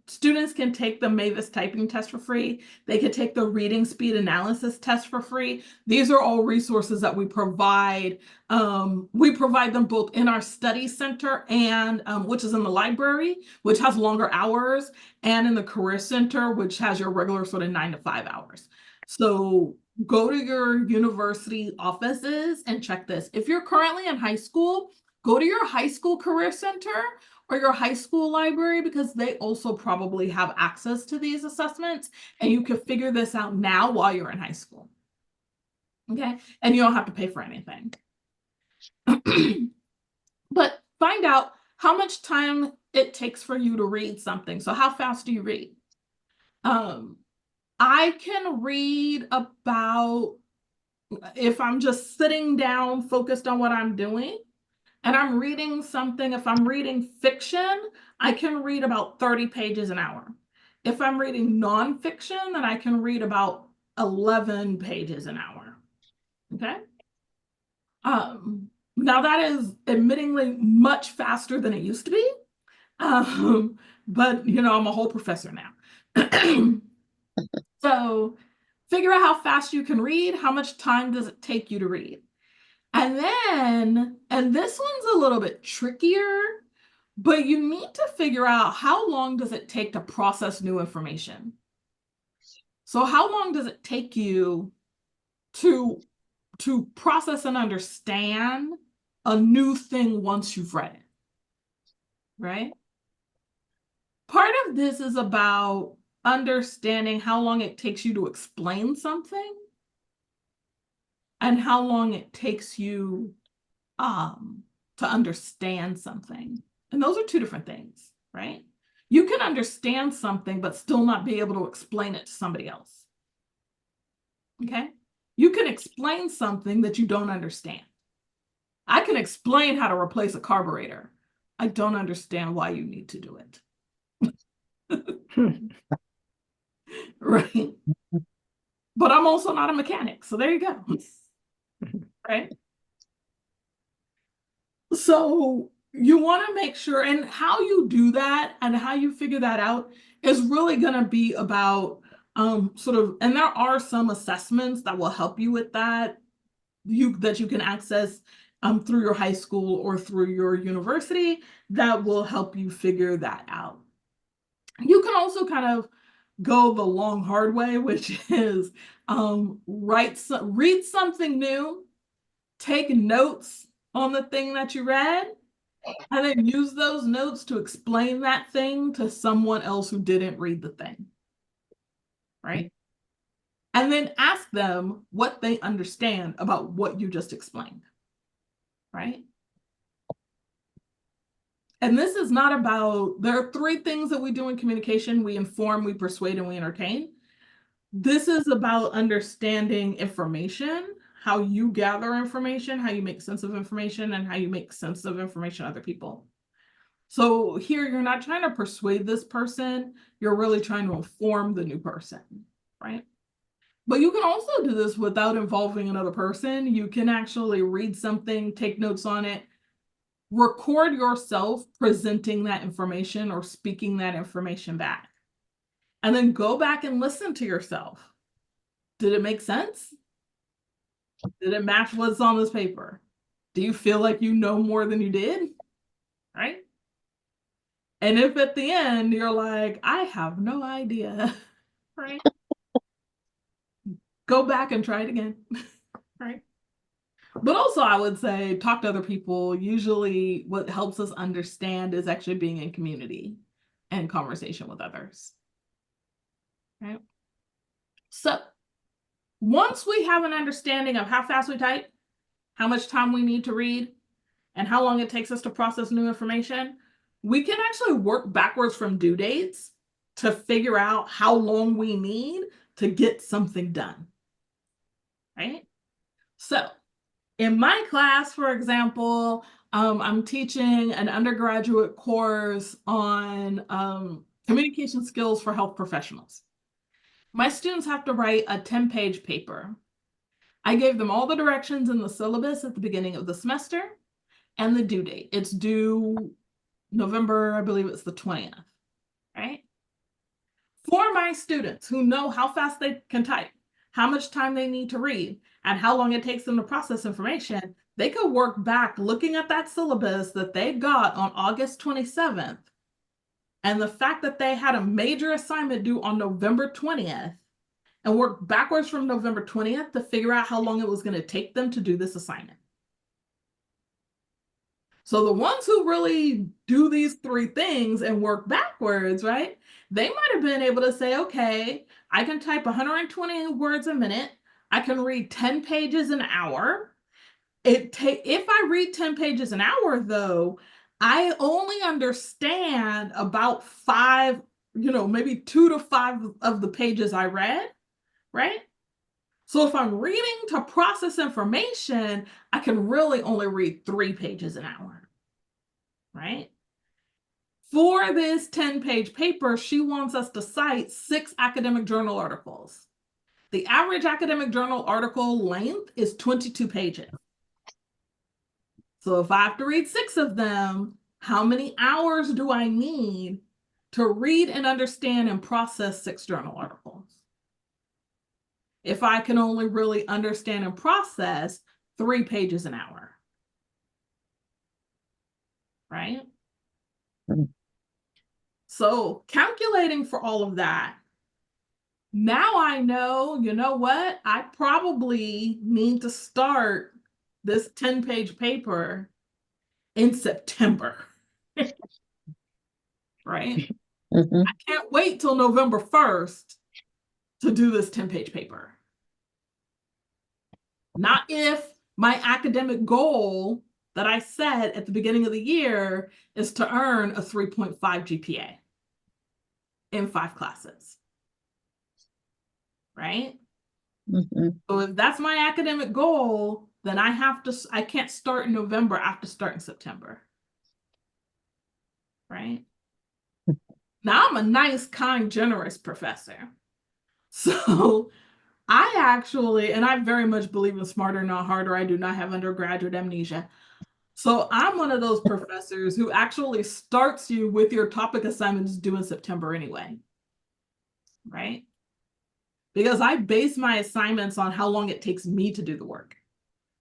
students can take the Mavis typing test for free. They can take the reading speed analysis test for free. These are all resources that we provide. We provide them both in our study center and which is in the library, which has longer hours, and in the career center, which has your regular sort of 9 to 5 hours. So go to your university offices and check this. If you're currently in high school, go to your high school career center or your high school library because they also probably have access to these assessments and you can figure this out now while you're in high school. Okay. And you don't have to pay for anything. But find out how much time it takes for you to read something. So how fast do you read? I can read about, if I'm just sitting down focused on what I'm doing and I'm reading something, if I'm reading fiction, I can read about 30 pages an hour. If I'm reading nonfiction, then I can read about 11 pages an hour. Okay. Now that is admittingly much faster than it used to be. But I'm a whole professor now. So figure out how fast you can read, how much time does it take you to read? And this one's a little bit trickier, but you need to figure out how long does it take to process new information? So how long does it take you to process and understand a new thing once you've read it, right? Part of this is about understanding how long it takes you to explain something and how long it takes you to understand something. And those are two different things, right? You can understand something, but still not be able to explain it to somebody else. Okay? You can explain something that you don't understand. I can explain how to replace a carburetor. I don't understand why you need to do it. Right? But I'm also not a mechanic. So there you go. Right? So you want to make sure, and how you do that and how you figure that out is really going to be about sort of, and there are some assessments that will help you with that, that you can access through your high school or through your university that will help you figure that out. You can also kind of go the long hard way, which is read something new, take notes on the thing that you read, and then use those notes to explain that thing to someone else who didn't read the thing, right? And then ask them what they understand about what you just explained, right? And this is not about, there are three things that we do in communication: we inform, we persuade, and we entertain. This is about understanding information, how you gather information, how you make sense of information, and how you make sense of information to other people. So here, you're not trying to persuade this person, you're really trying to inform the new person, right? But you can also do this without involving another person. You can actually read something, take notes on it, record yourself presenting that information or speaking that information back, and then go back and listen to yourself. Did it make sense? Did it match what's on this paper? Do you feel like you know more than you did? Right? And if at the end you're like, I have no idea, right? Go back and try it again, right? But also, I would say talk to other people. Usually, what helps us understand is actually being in community and conversation with others, right? So once we have an understanding of how fast we type, how much time we need to read, and how long it takes us to process new information, we can actually work backwards from due dates to figure out how long we need to get something done, right? So in my class, for example, I'm teaching an undergraduate course on communication skills for health professionals. My students have to write a 10-page paper. I gave them all the directions in the syllabus at the beginning of the semester and the due date. It's due November, I believe it's the 20th, right? For my students who know how fast they can type, how much time they need to read, and how long it takes them to process information, they could work back looking at that syllabus that they got on August 27th, and the fact that they had a major assignment due on November 20th, and work backwards from November 20th to figure out how long it was going to take them to do this assignment. So the ones who really do these three things and work backwards, right? They might have been able to say, okay, I can type 120 words a minute. I can read 10 pages an hour. If I read 10 pages an hour, though, I only understand about 5, maybe 2 to 5 of the pages I read, right? So if I'm reading to process information, I can really only read 3 pages an hour, right? For this 10-page paper, she wants us to cite 6 academic journal articles. The average academic journal article length is 22 pages. So if I have to read 6 of them, how many hours do I need to read and understand and process 6 journal articles? If I can only really understand and process 3 pages an hour, right? So calculating for all of that, now I know, you know what? I probably need to start this 10-page paper in September, right? Mhm. I can't wait till November 1st to do this 10-page paper. Not if my academic goal that I set at the beginning of the year is to earn a 3.5 GPA in 5 classes, right? Mhm. So if that's my academic goal, then I can't start in November, I have to start in September, right? Now I'm a nice, kind, generous professor. So I actually, and I very much believe in smarter, not harder. I do not have undergraduate amnesia. So I'm one of those professors who actually starts you with your topic assignments due in September anyway, right? Because I base my assignments on how long it takes me to do the work.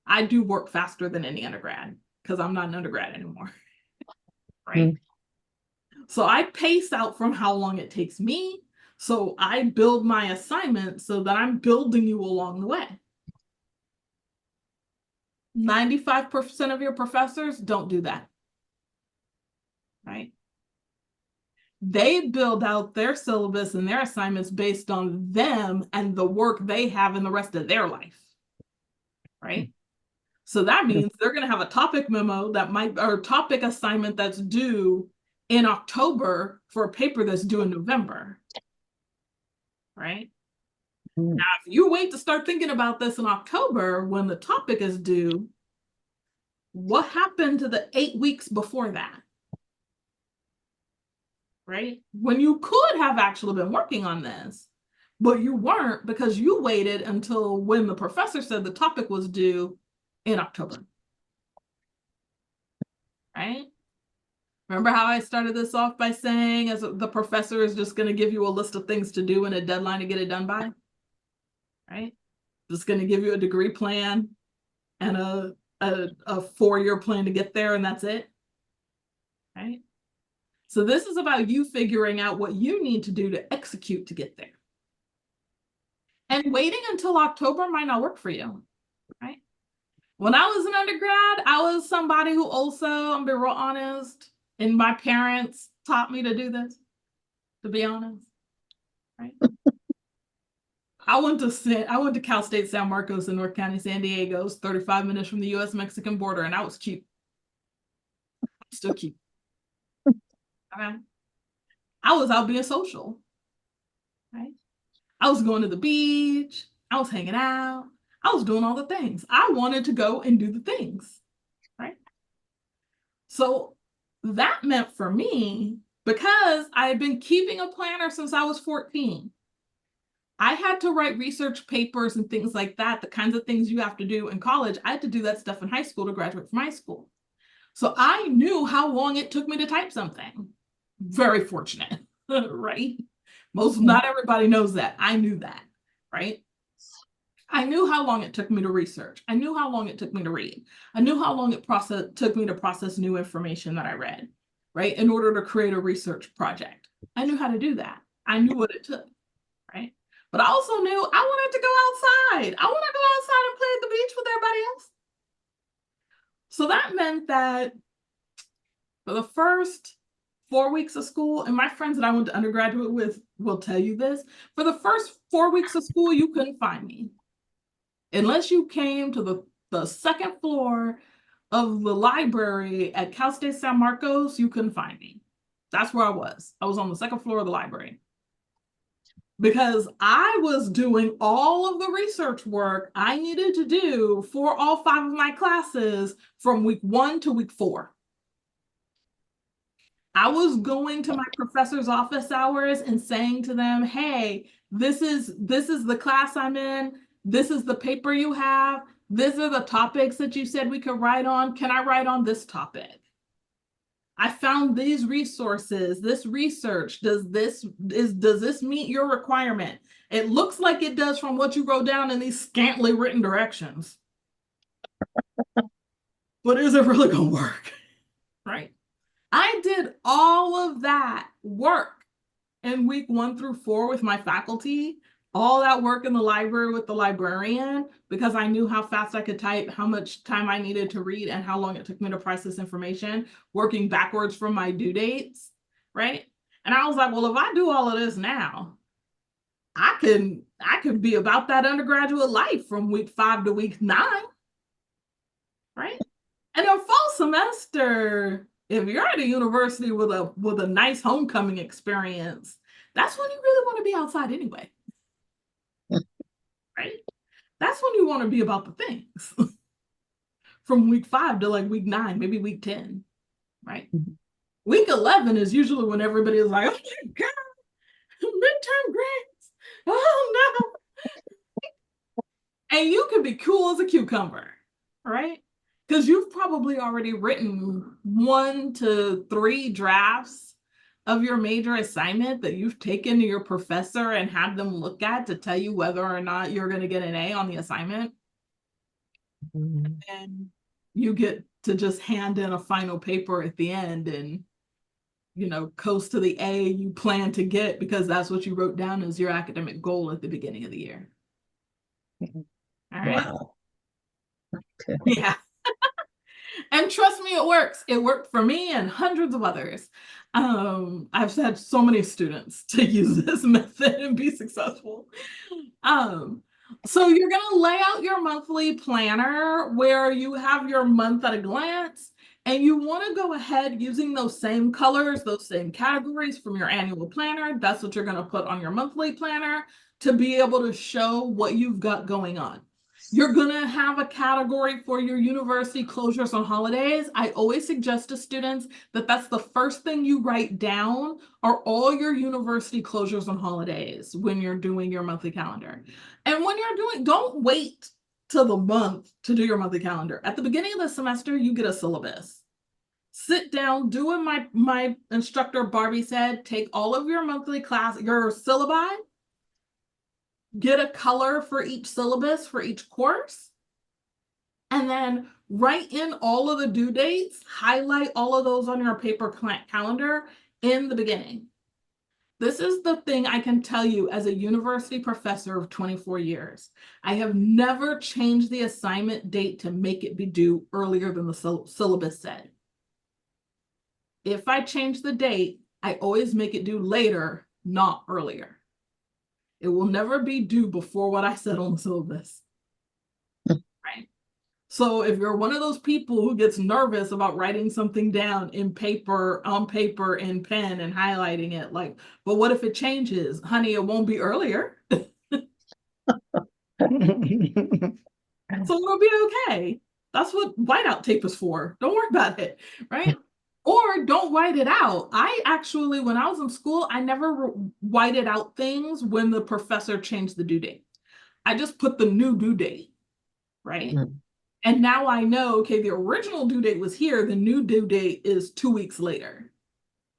I do work faster than any undergrad because I'm not an undergrad anymore, right? Mm. So I pace out from how long it takes me. So I build my assignments so that I'm building you along the way. 95% of your professors don't do that, right? They build out their syllabus and their assignments based on them and the work they have in the rest of their life, right? So that means they're going to have a topic memo or topic assignment that's due in October for a paper that's due in November, right? Mm. Now, if you wait to start thinking about this in October when the topic is due, what happened to the 8 weeks before that? Right? When you could have actually been working on this, but you weren't because you waited until when the professor said the topic was due in October. Right? Remember how I started this off by saying as the professor is just going to give you a list of things to do and a deadline to get it done by? Right? Just going to give you a degree plan and a 4-year plan to get there, and that's it. Right? So this is about you figuring out what you need to do to execute to get there. And waiting until October might not work for you, right? When I was an undergrad, I was somebody who also, I'm being real honest, and my parents taught me to do this, to be honest, right? I went to Cal State San Marcos in North County, San Diego. It's 35 minutes from the US-Mexican border, and I was cheap. Still cheap. Okay? I was out being social, right? I was going to the beach. I was hanging out. I was doing all the things. I wanted to go and do the things, right? So that meant for me, because I had been keeping a planner since I was 14, I had to write research papers and things like that, the kinds of things you have to do in college. I had to do that stuff in high school to graduate from high school. So I knew how long it took me to type something. Very fortunate, right? Not everybody knows that. I knew that, right? I knew how long it took me to research. I knew how long it took me to read. I knew how long it took me to process new information that I read, right? In order to create a research project. I knew how to do that. I knew what it took, right? But I also knew I wanted to go outside. I want to go outside and play at the beach with everybody else. So that meant that for the first 4 weeks of school, and my friends that I went to undergraduate with will tell you this, for the first 4 weeks of school, you couldn't find me. Unless you came to the second floor of the library at Cal State San Marcos, you couldn't find me. That's where I was. I was on the second floor of the library. Because I was doing all of the research work I needed to do for all 5 of my classes from week 1 to week 4. I was going to my professor's office hours and saying to them, hey, this is the class I'm in. This is the paper you have. These are the topics that you said we could write on. Can I write on this topic? I found these resources, this research. Does this meet your requirement? It looks like it does from what you wrote down in these scantily written directions. But is it really going to work? Right? I did all of that work in week 1 through 4 with my faculty, all that work in the library with the librarian, because I knew how fast I could type, how much time I needed to read, and how long it took me to process information, working backwards from my due dates, right? And I was like, well, if I do all of this now, I could be about that undergraduate life from week 5 to week 9, right? And a fall semester, if you're at a university with a nice homecoming experience, that's when you really want to be outside anyway, right? That's when you want to be about the things from week 5 to like week 9, maybe week 10, right? Mhm. Week 11 is usually when everybody is like, oh my God, midterm grades. Oh no. And you can be cool as a cucumber, right? Because you've probably already written 1 to 3 drafts of your major assignment that you've taken to your professor and had them look at to tell you whether or not you're going to get an A on the assignment. Mhm. And you get to just hand in a final paper at the end and, coast to the A you plan to get because that's what you wrote down as your academic goal at the beginning of the year. Mhm. All right. Wow. Okay. Yeah. And trust me, it works. It worked for me and hundreds of others. I've had so many students to use this method and be successful. Um, so you're going to lay out your monthly planner where you have your month at a glance, and you want to go ahead using those same colors, those same categories from your annual planner. That's what you're going to put on your monthly planner to be able to show what you've got going on. You're going to have a category for your university closures on holidays. I always suggest to students that that's the first thing you write down are all your university closures on holidays when you're doing your monthly calendar. And when you're doing, don't wait till the month to do your monthly calendar. At the beginning of the semester, you get a syllabus. Sit down, do what my instructor Barbie said, take all of your monthly class, your syllabi, get a color for each syllabus for each course, and then write in all of the due dates, highlight all of those on your paper calendar in the beginning. This is the thing I can tell you as a university professor of 24 years. I have never changed the assignment date to make it be due earlier than the syllabus said. If I change the date, I always make it due later, not earlier. It will never be due before what I said on the syllabus, right? So if you're one of those people who gets nervous about writing something down in paper, on paper, in pen and highlighting it, like, but what if it changes? Honey, it won't be earlier. So it'll be okay. That's what whiteout tape is for. Don't worry about it, right? Or don't write it out. I actually, when I was in school, I never whited out things when the professor changed the due date. I just put the new due date, right? Mhm. And now I know, okay, the original due date was here, the new due date is 2 weeks later,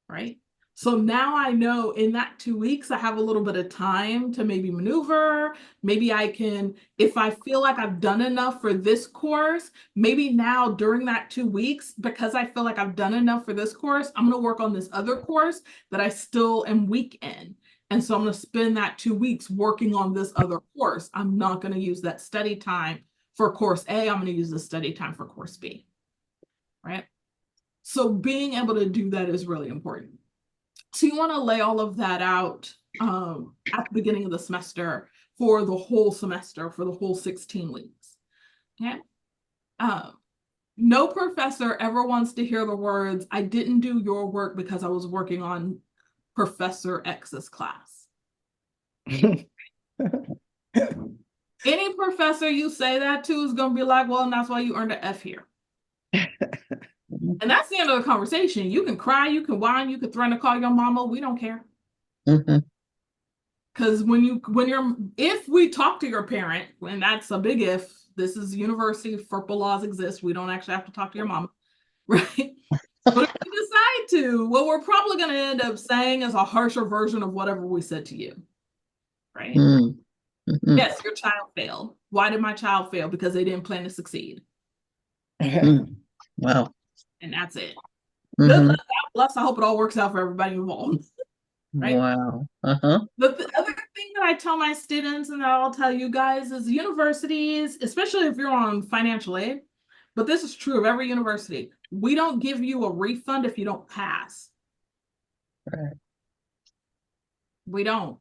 right? So now I know in that 2 weeks, I have a little bit of time to maybe maneuver. Maybe I can, if I feel like I've done enough for this course, maybe now during that 2 weeks, because I feel like I've done enough for this course, I'm going to work on this other course that I still am weak in. And so I'm going to spend that 2 weeks working on this other course. I'm not going to use that study time for course A. I'm going to use the study time for course B, right? So being able to do that is really important. So you want to lay all of that out at the beginning of the semester for the whole semester, for the whole 16 weeks. Okay. No professor ever wants to hear the words, I didn't do your work because I was working on Professor X's class. Any professor you say that to is going to be like, well, and that's why you earned an F here. Mhm. And that's the end of the conversation. You can cry, you can whine, you can threaten to call your mama. We don't care. Mhm. Because if we talk to your parent, and that's a big if, this is university, FERPA laws exist. We don't actually have to talk to your mama, right? But if we decide to, what we're probably going to end up saying is a harsher version of whatever we said to you, right? Mhm. Mhm. Yes, your child failed. Why did my child fail? Because they didn't plan to succeed. Mhm. Wow. And that's it. Good luck, Mhm. God bless. I hope it all works out for everybody involved, right? Wow. Uh-huh. The other thing that I tell my students and that I'll tell you guys is universities, especially if you're on financial aid, but this is true of every university, we don't give you a refund if you don't pass. Right. We don't.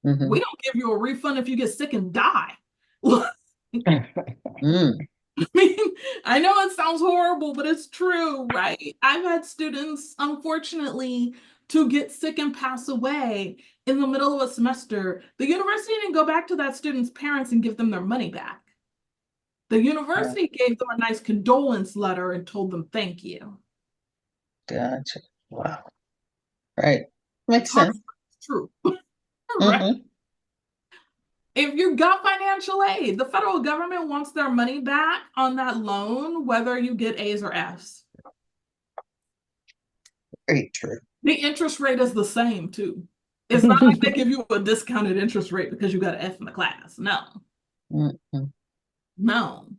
Mhm. We don't give you a refund if you get sick and die. Mm. I mean, I know it sounds horrible, but it's true, right? I've had students, unfortunately, to get sick and pass away in the middle of a semester. The university didn't go back to that student's parents and give them their money back. The university gave them a nice condolence letter and told them thank you. Gotcha. Wow. Right. Makes Hard, sense. it's true, right? Mhm. If you got financial aid, the federal government wants their money back on that loan, whether you get A's or F's. Very true. The interest rate is the same too. It's not like they give you a discounted interest rate because you got an F in the class. No, Mhm. no,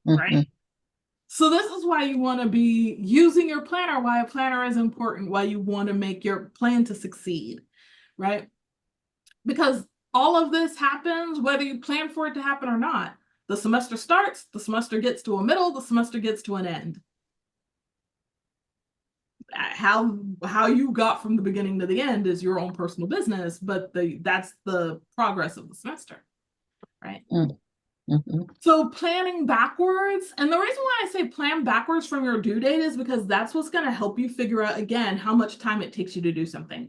right? Mhm. So this is why you want to be using your planner, why a planner is important, why you want to make your plan to succeed, right? Because all of this happens whether you plan for it to happen or not. The semester starts, the semester gets to a middle, the semester gets to an end. How you got from the beginning to the end is your own personal business, but that's the progress of the semester, right? Mhm. So planning backwards, and the reason why I say plan backwards from your due date is because that's what's going to help you figure out, again, how much time it takes you to do something.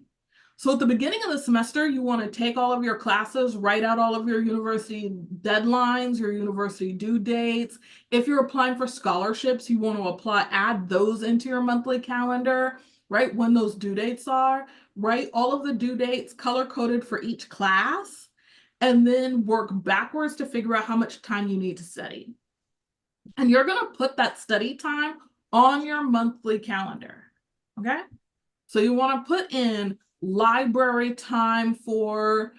So at the beginning of the semester, you want to take all of your classes, write out all of your university deadlines, your university due dates. If you're applying for scholarships, you want to add those into your monthly calendar, right? When those due dates are, write all of the due dates color coded for each class, and then work backwards to figure out how much time you need to study. And you're going to put that study time on your monthly calendar. Okay. So you want to put in library time for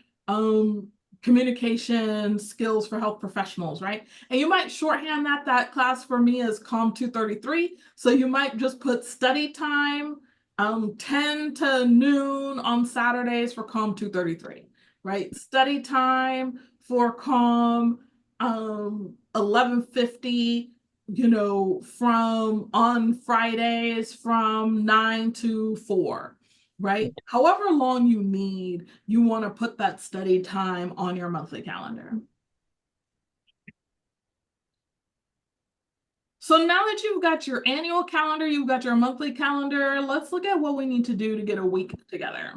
communication skills for health professionals, right? And you might shorthand that class for me is COM 233. So you might just put study time 10 to noon on Saturdays for COM 233, right? Study time for COM 1150, from on Fridays from 9 to 4, right? However long you need, you want to put that study time on your monthly calendar. So now that you've got your annual calendar, you've got your monthly calendar, let's look at what we need to do to get a week together.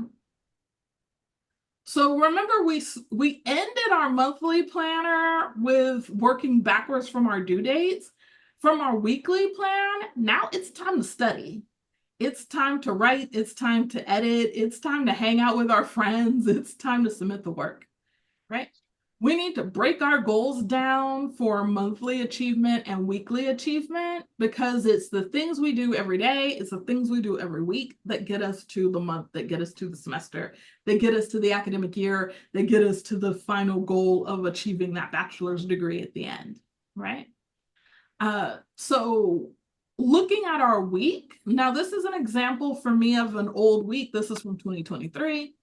So remember, we ended our monthly planner with working backwards from our due dates. From our weekly plan, now it's time to study. It's time to write, it's time to edit, it's time to hang out with our friends, it's time to submit the work, right? We need to break our goals down for monthly achievement and weekly achievement because it's the things we do every day, it's the things we do every week that get us to the month, that get us to the semester, that get us to the academic year, that get us to the final goal of achieving that bachelor's degree at the end, right? So looking at our week, now this is an example for me of an old week. This is from 2023.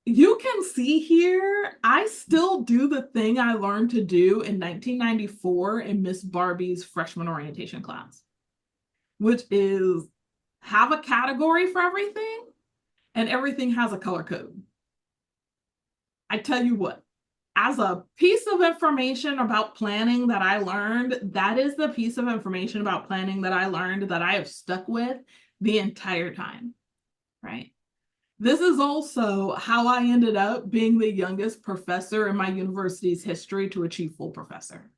You can see here, I still do the thing I learned to do in 1994 in Miss Barbie's freshman orientation class, which is have a category for everything and everything has a color code. I tell you what, as a piece of information about planning that I learned, that is the piece of information about planning that I learned that I have stuck with the entire time, right? This is also how I ended up being the youngest professor in my university's history to achieve full professor,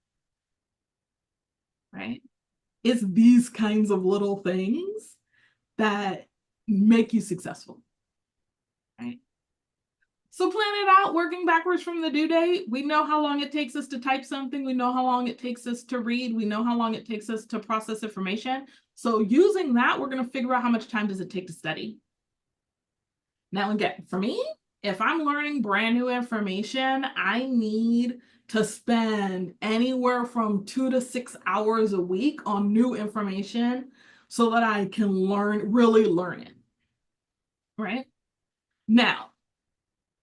right? It's these kinds of little things that make you successful, right? So plan it out, working backwards from the due date. We know how long it takes us to type something. We know how long it takes us to read. We know how long it takes us to process information. So using that, we're going to figure out how much time does it take to study. Now, again, for me, if I'm learning brand new information, I need to spend anywhere from 2 to 6 hours a week on new information so that I can really learn it, right? Now,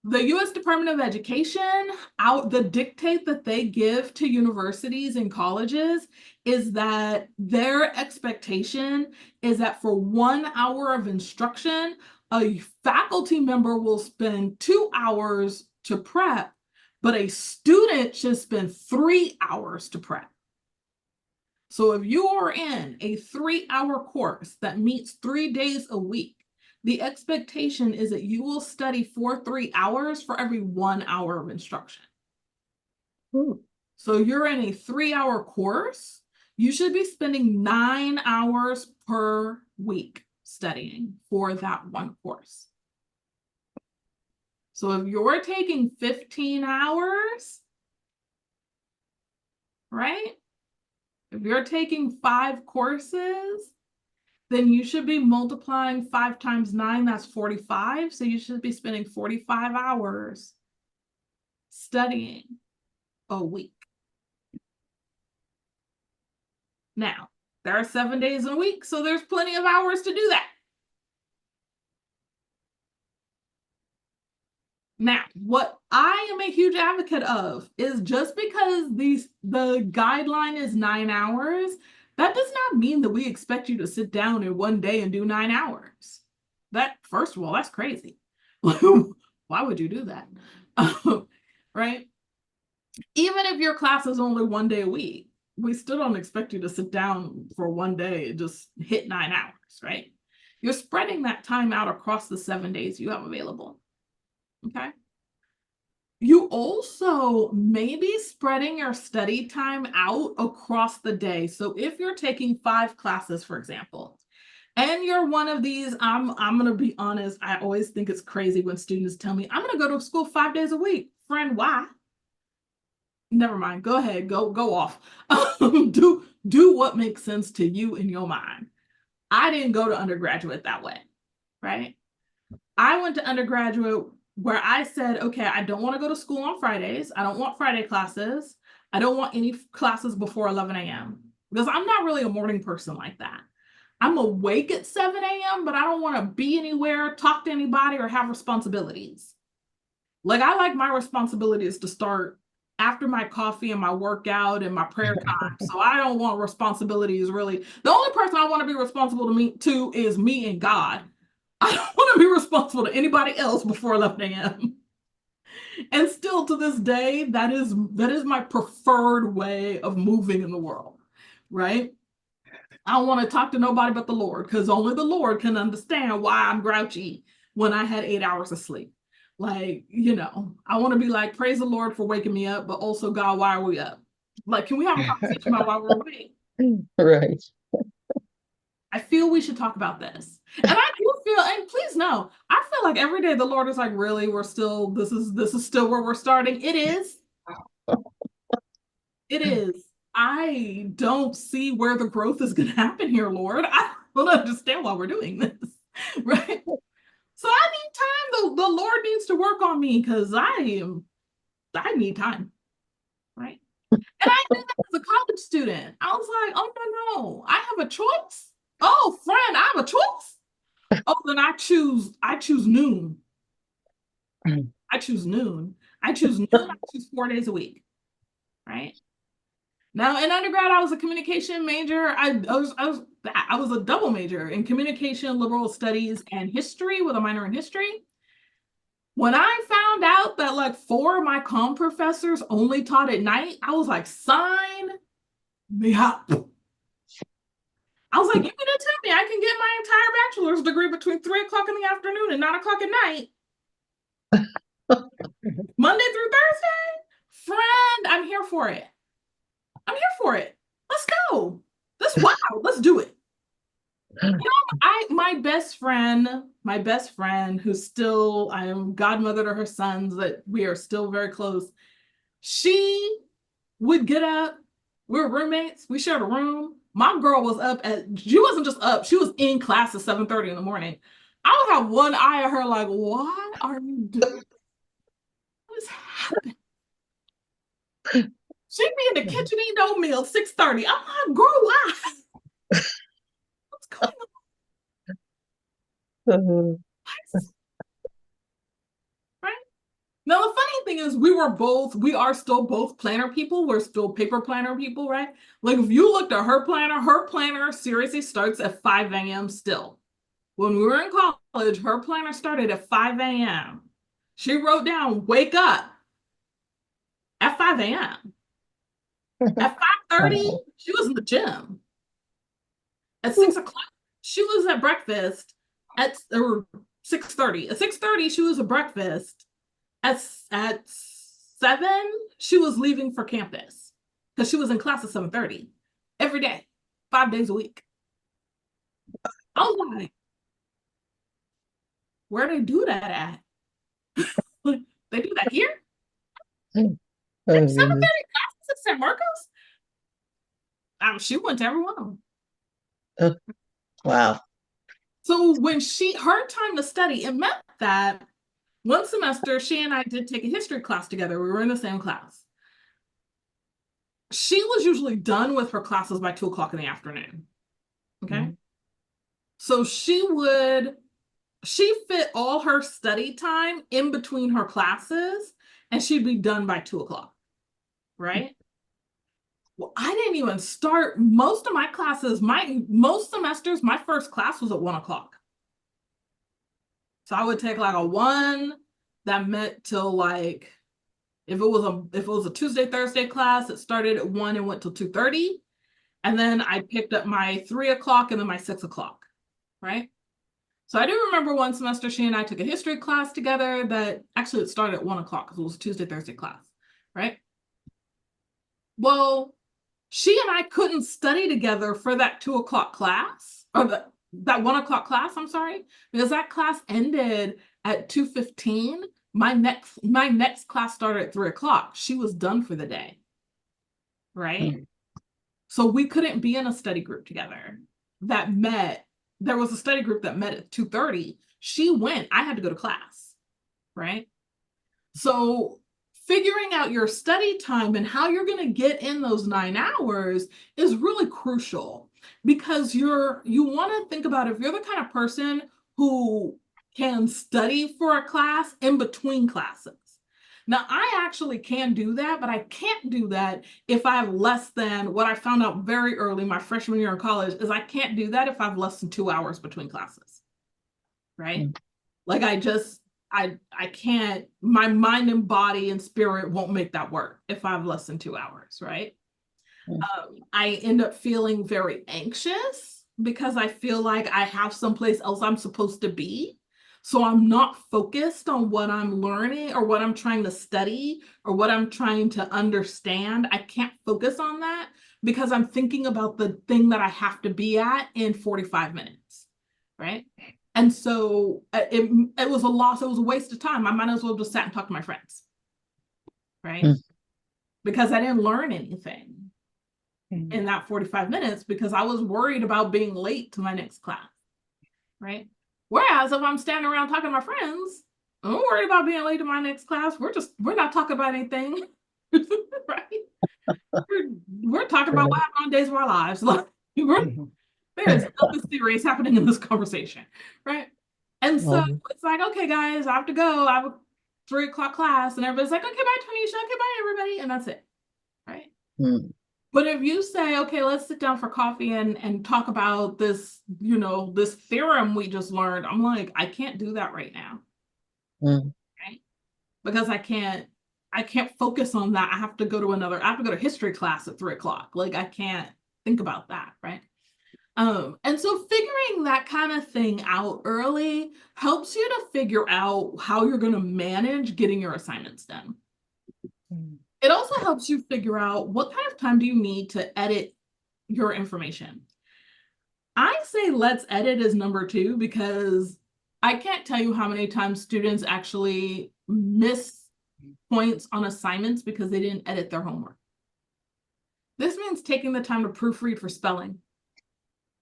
the US Department of Education, the dictate that they give to universities and colleges is that their expectation is that for 1 hour of instruction, A faculty member will spend 2 hours to prep, but a student should spend 3 hours to prep. So if you are in a 3-hour course that meets 3 days a week, the expectation is that you will study for 3 hours for every 1 hour of instruction. Ooh. So you're in a 3-hour course, you should be spending 9 hours per week studying for that one course. So if you're taking 15 hours, right? If you're taking 5 courses, then you should be multiplying 5 times 9, that's 45. So you should be spending 45 hours studying a week. Now, there are 7 days in a week, so there's plenty of hours to do that. Now, what I am a huge advocate of is just because the guideline is 9 hours, that does not mean that we expect you to sit down in one day and do 9 hours. That, first of all, that's crazy. Why would you do that? Right? Even if your class is only 1 day a week, we still don't expect you to sit down for 1 day and just hit 9 hours, right? You're spreading that time out across the 7 days you have available. Okay. You also may be spreading your study time out across the day. So if you're taking 5 classes, for example, and you're one of these, I'm going to be honest, I always think it's crazy when students tell me, I'm going to go to school 5 days a week. Friend, why? Never mind. Go ahead. Go off. Do what makes sense to you in your mind. I didn't go to undergraduate that way, right? I went to undergraduate where I said, okay, I don't want to go to school on Fridays. I don't want Friday classes. I don't want any classes before 11 a.m. because I'm not really a morning person like that. I'm awake at 7 a.m., but I don't want to be anywhere, talk to anybody, or have responsibilities. Like, I like my responsibilities to start after my coffee and my workout and my prayer time. So I don't want responsibilities really. The only person I want to be responsible to is me and God. I don't want to be responsible to anybody else before 11 a.m. And still to this day, that is my preferred way of moving in the world, right? I don't want to talk to nobody but the Lord, because only the Lord can understand why I'm grouchy when I had 8 hours of sleep. Like, I want to be like, praise the Lord for waking me up, but also, God, why are we up? Like, can we have a conversation about why we're awake? Right. I feel we should talk about this. And I do feel, and please know, I feel like every day the Lord is like, really, this is still where we're starting. It is. It is. I don't see where the growth is going to happen here, Lord. I don't understand why we're doing this, right? So I need time. The Lord needs to work on me because I need time, right? And I did that as a college student. I was like, oh, no, I have a choice. Oh, friend, I have a choice. Oh, then I choose noon. I choose noon. I choose 4 days a week, right? Now, in undergrad, I was a communication major. I was a double major in communication, liberal studies, and history with a minor in history. When I found out that like 4 of my comm professors only taught at night, I was like, sign me up. I was like, you gonna tell me I can get my entire bachelor's degree between 3 o'clock in the afternoon and 9 o'clock at night, Monday through Thursday? Friend, I'm here for it. I'm here for it. Let's go. That's wild. Let's do it. My best friend, who's still, I am godmother to her sons, that we are still very close. She would get up. We were roommates. We shared a room. My girl was she wasn't just up, she was in class at 7:30 in the morning. I would have one eye at her like, what are you doing? What is happening? She'd be in the kitchen eating oatmeal at 6:30. I'm like, girl, why? What's going on? Right? Now, the funny thing is we are still both planner people. We're still paper planner people, right? Like, if you looked at her planner seriously starts at 5 a.m. still. When we were in college, her planner started at 5 a.m. She wrote down, wake up at 5 a.m. At 5:30, Wow. she was in the gym. At 6 o'clock, she was at breakfast at or 6:30. At 6:30, she was at breakfast. At 7, she was leaving for campus because she was in class at 7:30 every day, 5 days a week. I was like, where they do that at? They do that here? Oh, There's goodness. 7:30 classes at San Marcos? She went to every one of them. Oh, wow. So when her time to study, it meant that one semester, she and I did take a history class together. We were in the same class. She was usually done with her classes by 2 o'clock in the afternoon. Okay. Mhm. So she fit all her study time in between her classes and she'd be done by 2 o'clock. Right. Well, I didn't even start most of my classes, most semesters, my first class was at 1 o'clock. So I would take like a 1 that met till like, if it was a Tuesday, Thursday class, it started at 1 and went till 2:30. And then I picked up my 3 o'clock and then my 6 o'clock, right? So I do remember one semester she and I took a history class together that actually it started at 1 o'clock because it was a Tuesday, Thursday class, right? Well, she and I couldn't study together for that 2 o'clock class or that 1 o'clock class, I'm sorry, because that class ended at 2:15. My next class started at 3 o'clock. She was done for the day, right? Mm. So we couldn't be in a study group together that met. There was a study group that met at 2:30. She went, I had to go to class, right? So figuring out your study time and how you're going to get in those 9 hours is really crucial because you want to think about if you're the kind of person who can study for a class in between classes. Now, I actually can do that, but I can't do that if I have less than what I found out very early, my freshman year in college, is I can't do that if I have less than 2 hours between classes, right? Mm. Like I can't, my mind and body and spirit won't make that work if I have less than 2 hours, right? Mm. I end up feeling very anxious because I feel like I have someplace else I'm supposed to be. So I'm not focused on what I'm learning or what I'm trying to study or what I'm trying to understand. I can't focus on that because I'm thinking about the thing that I have to be at in 45 minutes, right? And so it was a loss. It was a waste of time. I might as well just sat and talk to my friends, right? Mm. Because I didn't learn anything Mm. in that 45 minutes because I was worried about being late to my next class, right? Whereas if I'm standing around talking to my friends, I'm not worried about being late to my next class. We're not talking about anything, right? We're talking about what Right. happened on Days of Our Lives. Like, Mhm. there is nothing serious happening in this conversation, right? And so Um, it's like, okay, guys, I have to go. I have a 3 o'clock class, and everybody's like, okay, bye, Tanisha. Okay, bye, everybody, and that's it, right? mm. But if you say, okay, let's sit down for coffee and talk about this, this theorem we just learned, I'm like, I can't do that right now, Mm. right? Because I can't focus on that. I have to go to history class at 3 o'clock. Like I can't think about that, right? And so figuring that kind of thing out early helps you to figure out how you're going to manage getting your assignments done. Mm. It also helps you figure out what kind of time do you need to edit your information. I say let's edit as number 2 because I can't tell you how many times students actually miss points on assignments because they didn't edit their homework. This means taking the time to proofread for spelling,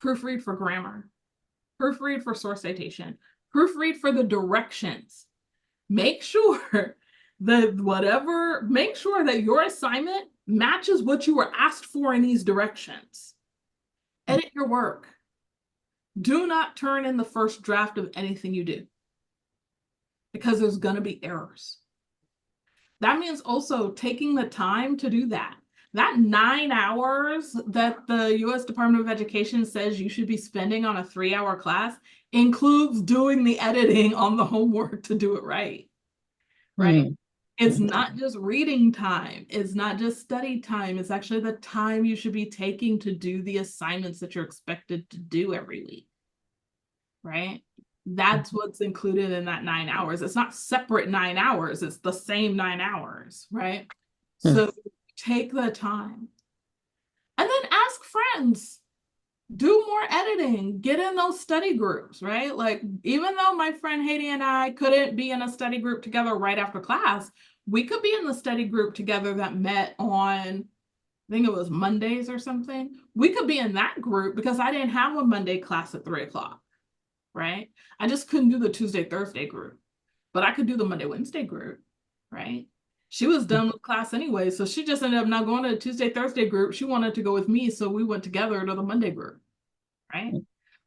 proofread for grammar, proofread for source citation, proofread for the directions. Make sure make sure that your assignment matches what you were asked for in these directions. Edit your work. Do not turn in the first draft of anything you do because there's going to be errors. That means also taking the time to do that. that 9 hours that the US Department of Education says you should be spending on a 3-hour class includes doing the editing on the homework to do it right. Right? Mm. It's not just reading time. It's not just study time. It's actually the time you should be taking to do the assignments that you're expected to do every week. Right? That's what's included in that 9 hours. It's not separate 9 hours. It's the same 9 hours, right? So take the time. And then ask friends. Do more editing, get in those study groups, right? Like, even though my friend Haiti and I couldn't be in a study group together right after class, we could be in the study group together that met on, I think it was Mondays or something. We could be in that group because I didn't have a Monday class at 3 o'clock, right? I just couldn't do the Tuesday, Thursday group, but I could do the Monday, Wednesday group, right? She was done with class anyway, so she just ended up not going to the Tuesday, Thursday group. She wanted to go with me, so we went together to the Monday group, right?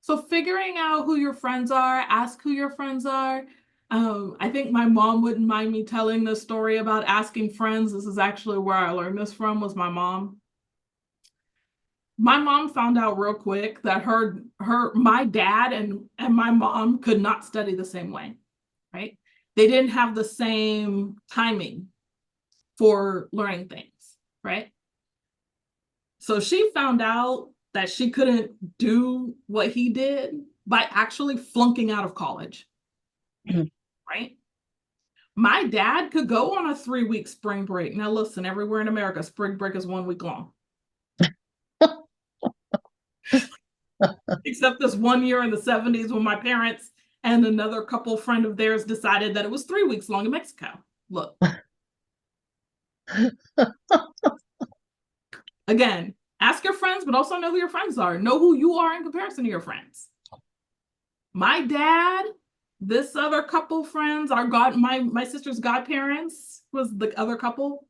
So figuring out who your friends are, ask who your friends are. I think my mom wouldn't mind me telling this story about asking friends. This is actually where I learned this from, was my mom. My mom found out real quick that my dad and my mom could not study the same way, right? They didn't have the same timing for learning things, right? So she found out that she couldn't do what he did by actually flunking out of college, right? My dad could go on a 3-week spring break. Now listen, everywhere in America, spring break is 1 week long. Except this one year in the 70s when my parents and another couple friend of theirs decided that it was 3 weeks long in Mexico. Look. Again, ask your friends, but also know who your friends are. Know who you are in comparison to your friends. My dad, this other couple friends, my sister's godparents was the other couple.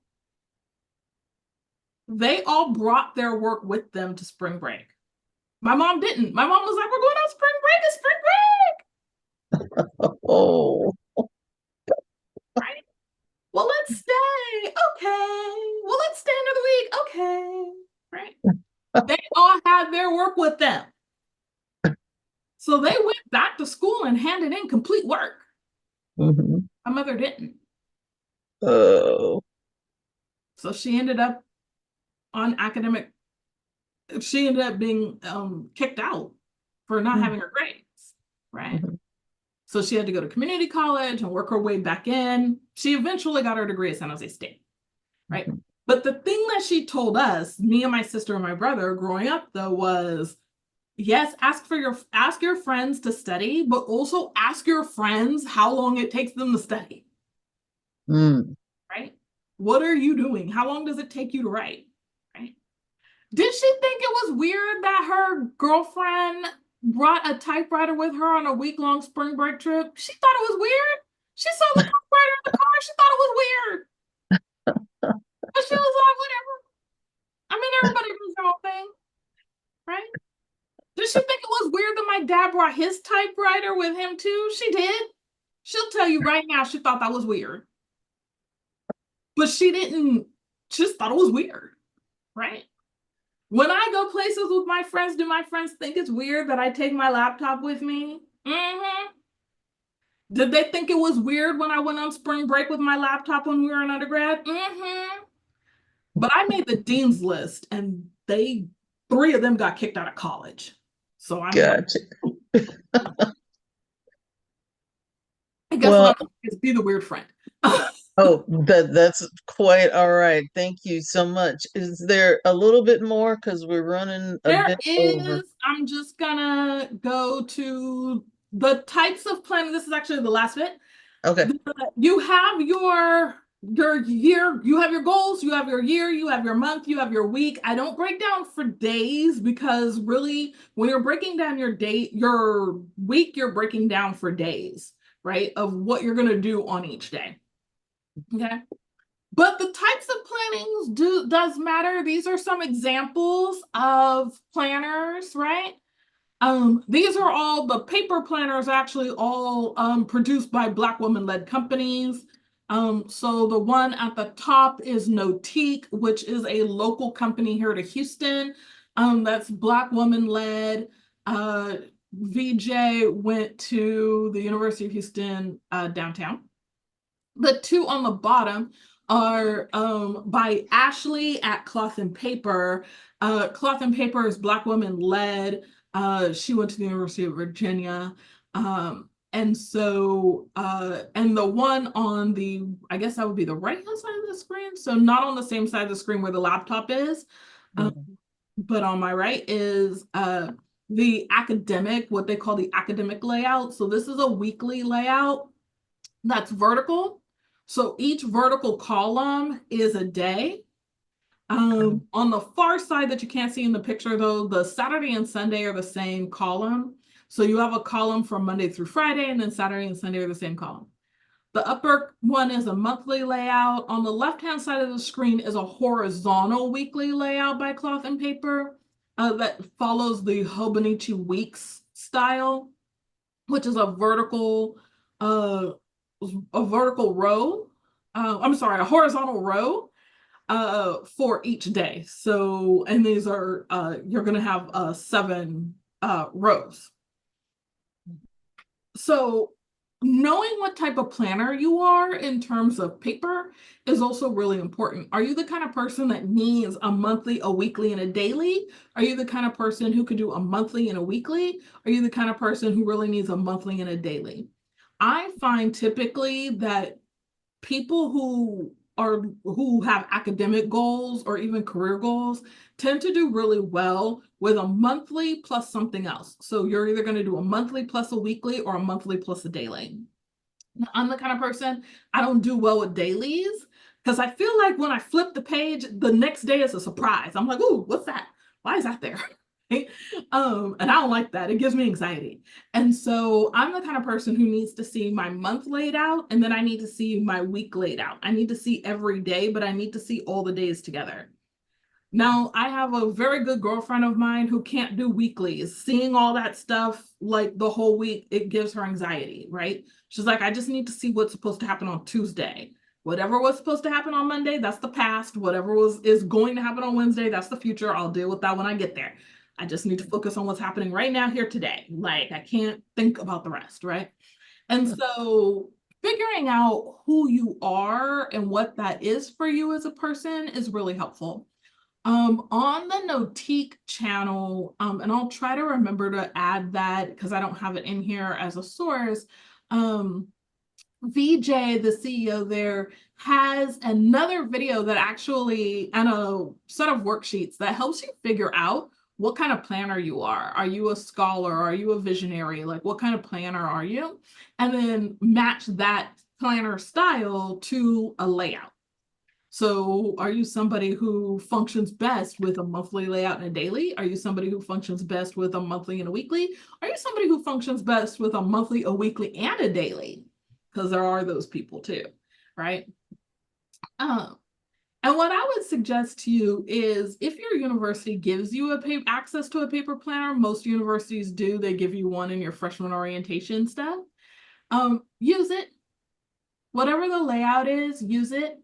They all brought their work with them to spring break. My mom didn't. My mom was like, we're going on spring break. It's spring break. Oh. Right? Well, let's stay. Okay. Well, let's stay another week. Okay. Right? They all had their work with them. So they went back to school and handed in complete work. Mm-hmm. My mother didn't. Oh. So she ended up she ended up being kicked out for not having her grades, right? Mm-hmm. So she had to go to community college and work her way back in. She eventually got her degree at San Jose State, right? Mm-hmm. But the thing that she told us, me and my sister and my brother growing up though, was yes, ask your friends to study, but also ask your friends how long it takes them to study. Right? What are you doing? How long does it take you to write? Right? Did she think it was weird that her girlfriend brought a typewriter with her on a week-long spring break trip? She thought it was weird. She saw the typewriter in the car. She thought it was weird. But she was like, whatever. I mean, everybody does their own thing, right? Did she think it was weird that my dad brought his typewriter with him too? She did. She'll tell you right now she thought that was weird. But she just thought it was weird, right? When I go places with my friends, do my friends think it's weird that I take my laptop with me? Mm-hmm. Did they think it was weird when I went on spring break with my laptop when we were in undergrad? Mm-hmm. But I made the dean's list and 3 of them got kicked out of college. So I'm Gotcha. I guess what I'm saying is be the weird friend. Oh, that's quite all right. Thank you so much. Is there a little bit more? Because we're running a bit over. I'm just gonna go to the types of planning. This is actually the last bit. Okay. You have your year, you have your goals, you have your year, you have your month, you have your week. I don't break down for days because really when you're breaking down your week, you're breaking down for days, right? Of what you're going to do on each day. Okay. But the types of plannings does matter. These are some examples of planners, right? These are all the paper planners, actually all produced by Black women-led companies. So the one at the top is Notique, which is a local company here to Houston. That's Black woman led. VJ went to the University of Houston downtown. The two on the bottom are by Ashley at Cloth and Paper. Cloth and Paper is Black woman led. She went to the University of Virginia. And the one on the, I guess that would be the right hand side of the screen. So not on the same side of the screen where the laptop is, but on my right is the academic, what they call the academic layout. So this is a weekly layout that's vertical. So each vertical column is a day. On the far side that you can't see in the picture though, the Saturday and Sunday are the same column. So you have a column from Monday through Friday, and then Saturday and Sunday are the same column. The upper one is a monthly layout. On the left-hand side of the screen is a horizontal weekly layout by Cloth and Paper that follows the Hobonichi Weeks style, which is a vertical row. A horizontal row for each day. So, and these are, you're going to have 7 rows. So knowing what type of planner you are in terms of paper is also really important. Are you the kind of person that needs a monthly, a weekly, and a daily? Are you the kind of person who could do a monthly and a weekly? Are you the kind of person who really needs a monthly and a daily? I find typically that people who have academic goals or even career goals tend to do really well with a monthly plus something else. So you're either going to do a monthly plus a weekly or a monthly plus a daily. Now, I'm the kind of person, I don't do well with dailies because I feel like when I flip the page, the next day is a surprise. I'm like, ooh, what's that? Why is that there? And I don't like that. It gives me anxiety. And so I'm the kind of person who needs to see my month laid out, and then I need to see my week laid out. I need to see every day, but I need to see all the days together. Now, I have a very good girlfriend of mine who can't do weeklies. Seeing all that stuff like the whole week, it gives her anxiety, right? She's like, I just need to see what's supposed to happen on Tuesday. Whatever was supposed to happen on Monday, that's the past. Whatever is going to happen on Wednesday, that's the future. I'll deal with that when I get there. I just need to focus on what's happening right now here today. Like I can't think about the rest, right? And so figuring out who you are and what that is for you as a person is really helpful. On the Notique channel, and I'll try to remember to add that because I don't have it in here as a source. VJ, the CEO there, has another video that actually, and a set of worksheets that helps you figure out what kind of planner you are. Are you a scholar? Are you a visionary? Like what kind of planner are you? And then match that planner style to a layout. So are you somebody who functions best with a monthly layout and a daily? Are you somebody who functions best with a monthly and a weekly? Are you somebody who functions best with a monthly, a weekly, and a daily? Because there are those people too, right? And what I would suggest to you is if your university gives you access to a paper planner, most universities do, they give you one in your freshman orientation stuff. Use it. Whatever the layout is, use it.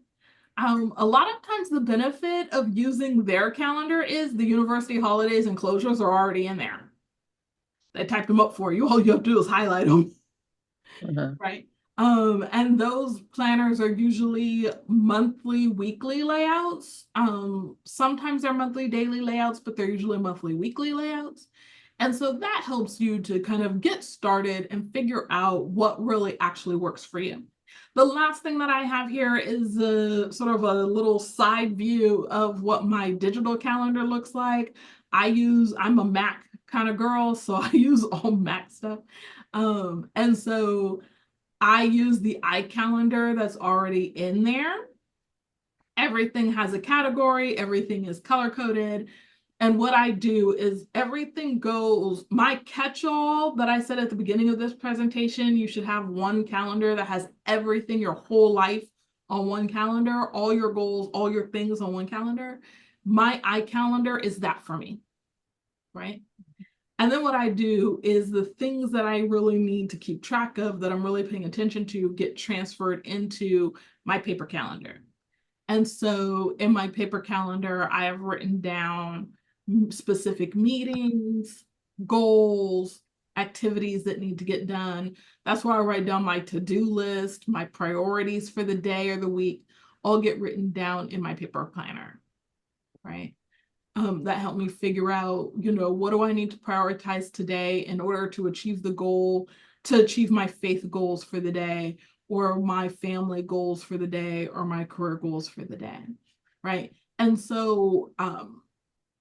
A lot of times the benefit of using their calendar is the university holidays and closures are already in there. They typed them up for you. All you have to do is highlight them. Right. And those planners are usually monthly, weekly layouts. Sometimes they're monthly, daily layouts, but they're usually monthly, weekly layouts. And so that helps you to kind of get started and figure out what really actually works for you. The last thing that I have here is a sort of a little side view of what my digital calendar looks like. I'm a Mac kind of girl, so I use all Mac stuff. And so I use the iCalendar that's already in there. Everything has a category, everything is color coded. And what I do is everything goes, my catch-all that I said at the beginning of this presentation, you should have one calendar that has everything, your whole life on one calendar, all your goals, all your things on one calendar. My iCalendar is that for me, right? And then what I do is the things that I really need to keep track of, that I'm really paying attention to, get transferred into my paper calendar. And so in my paper calendar, I have written down specific meetings, goals, activities that need to get done. That's why I write down my to-do list, my priorities for the day or the week, all get written down in my paper planner, right? That helped me figure out, what do I need to prioritize today in order to achieve the goal, to achieve my faith goals for the day, or my family goals for the day, or my career goals for the day, right? And so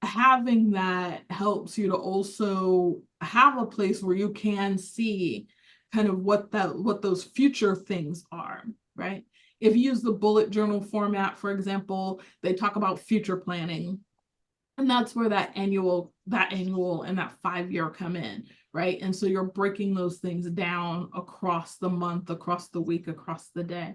having that helps you to also have a place where you can see kind of what those future things are, right? If you use the bullet journal format, for example, they talk about future planning. And that's where that annual and that 5-year come in, right? And so you're breaking those things down across the month, across the week, across the day.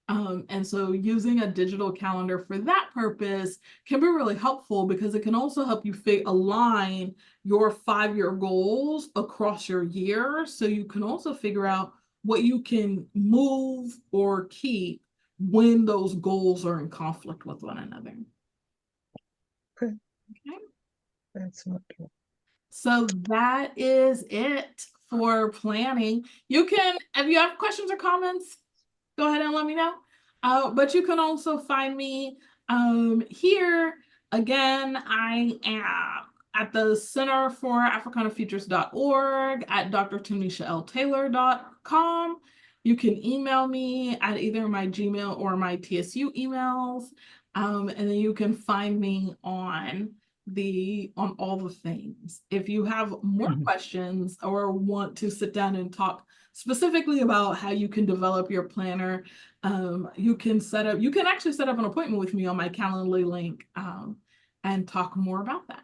And so using a digital calendar for that purpose can be really helpful, because it can also help you align your 5-year goals across your year. So you can also figure out what you can move or keep when those goals are in conflict with one another. Okay. Okay. That's wonderful. So that is it for planning. You can, if you have questions or comments, go ahead and let me know. But you can also find me here. Again, I am at the Center for AfricanaFutures.org, at drtamishaltaylor.com. You can email me at either my Gmail or my TSU emails. And then you can find me on all the things. If you have more questions or want to sit down and talk specifically about how you can develop your planner, you can actually set up an appointment with me on my Calendly link and talk more about that.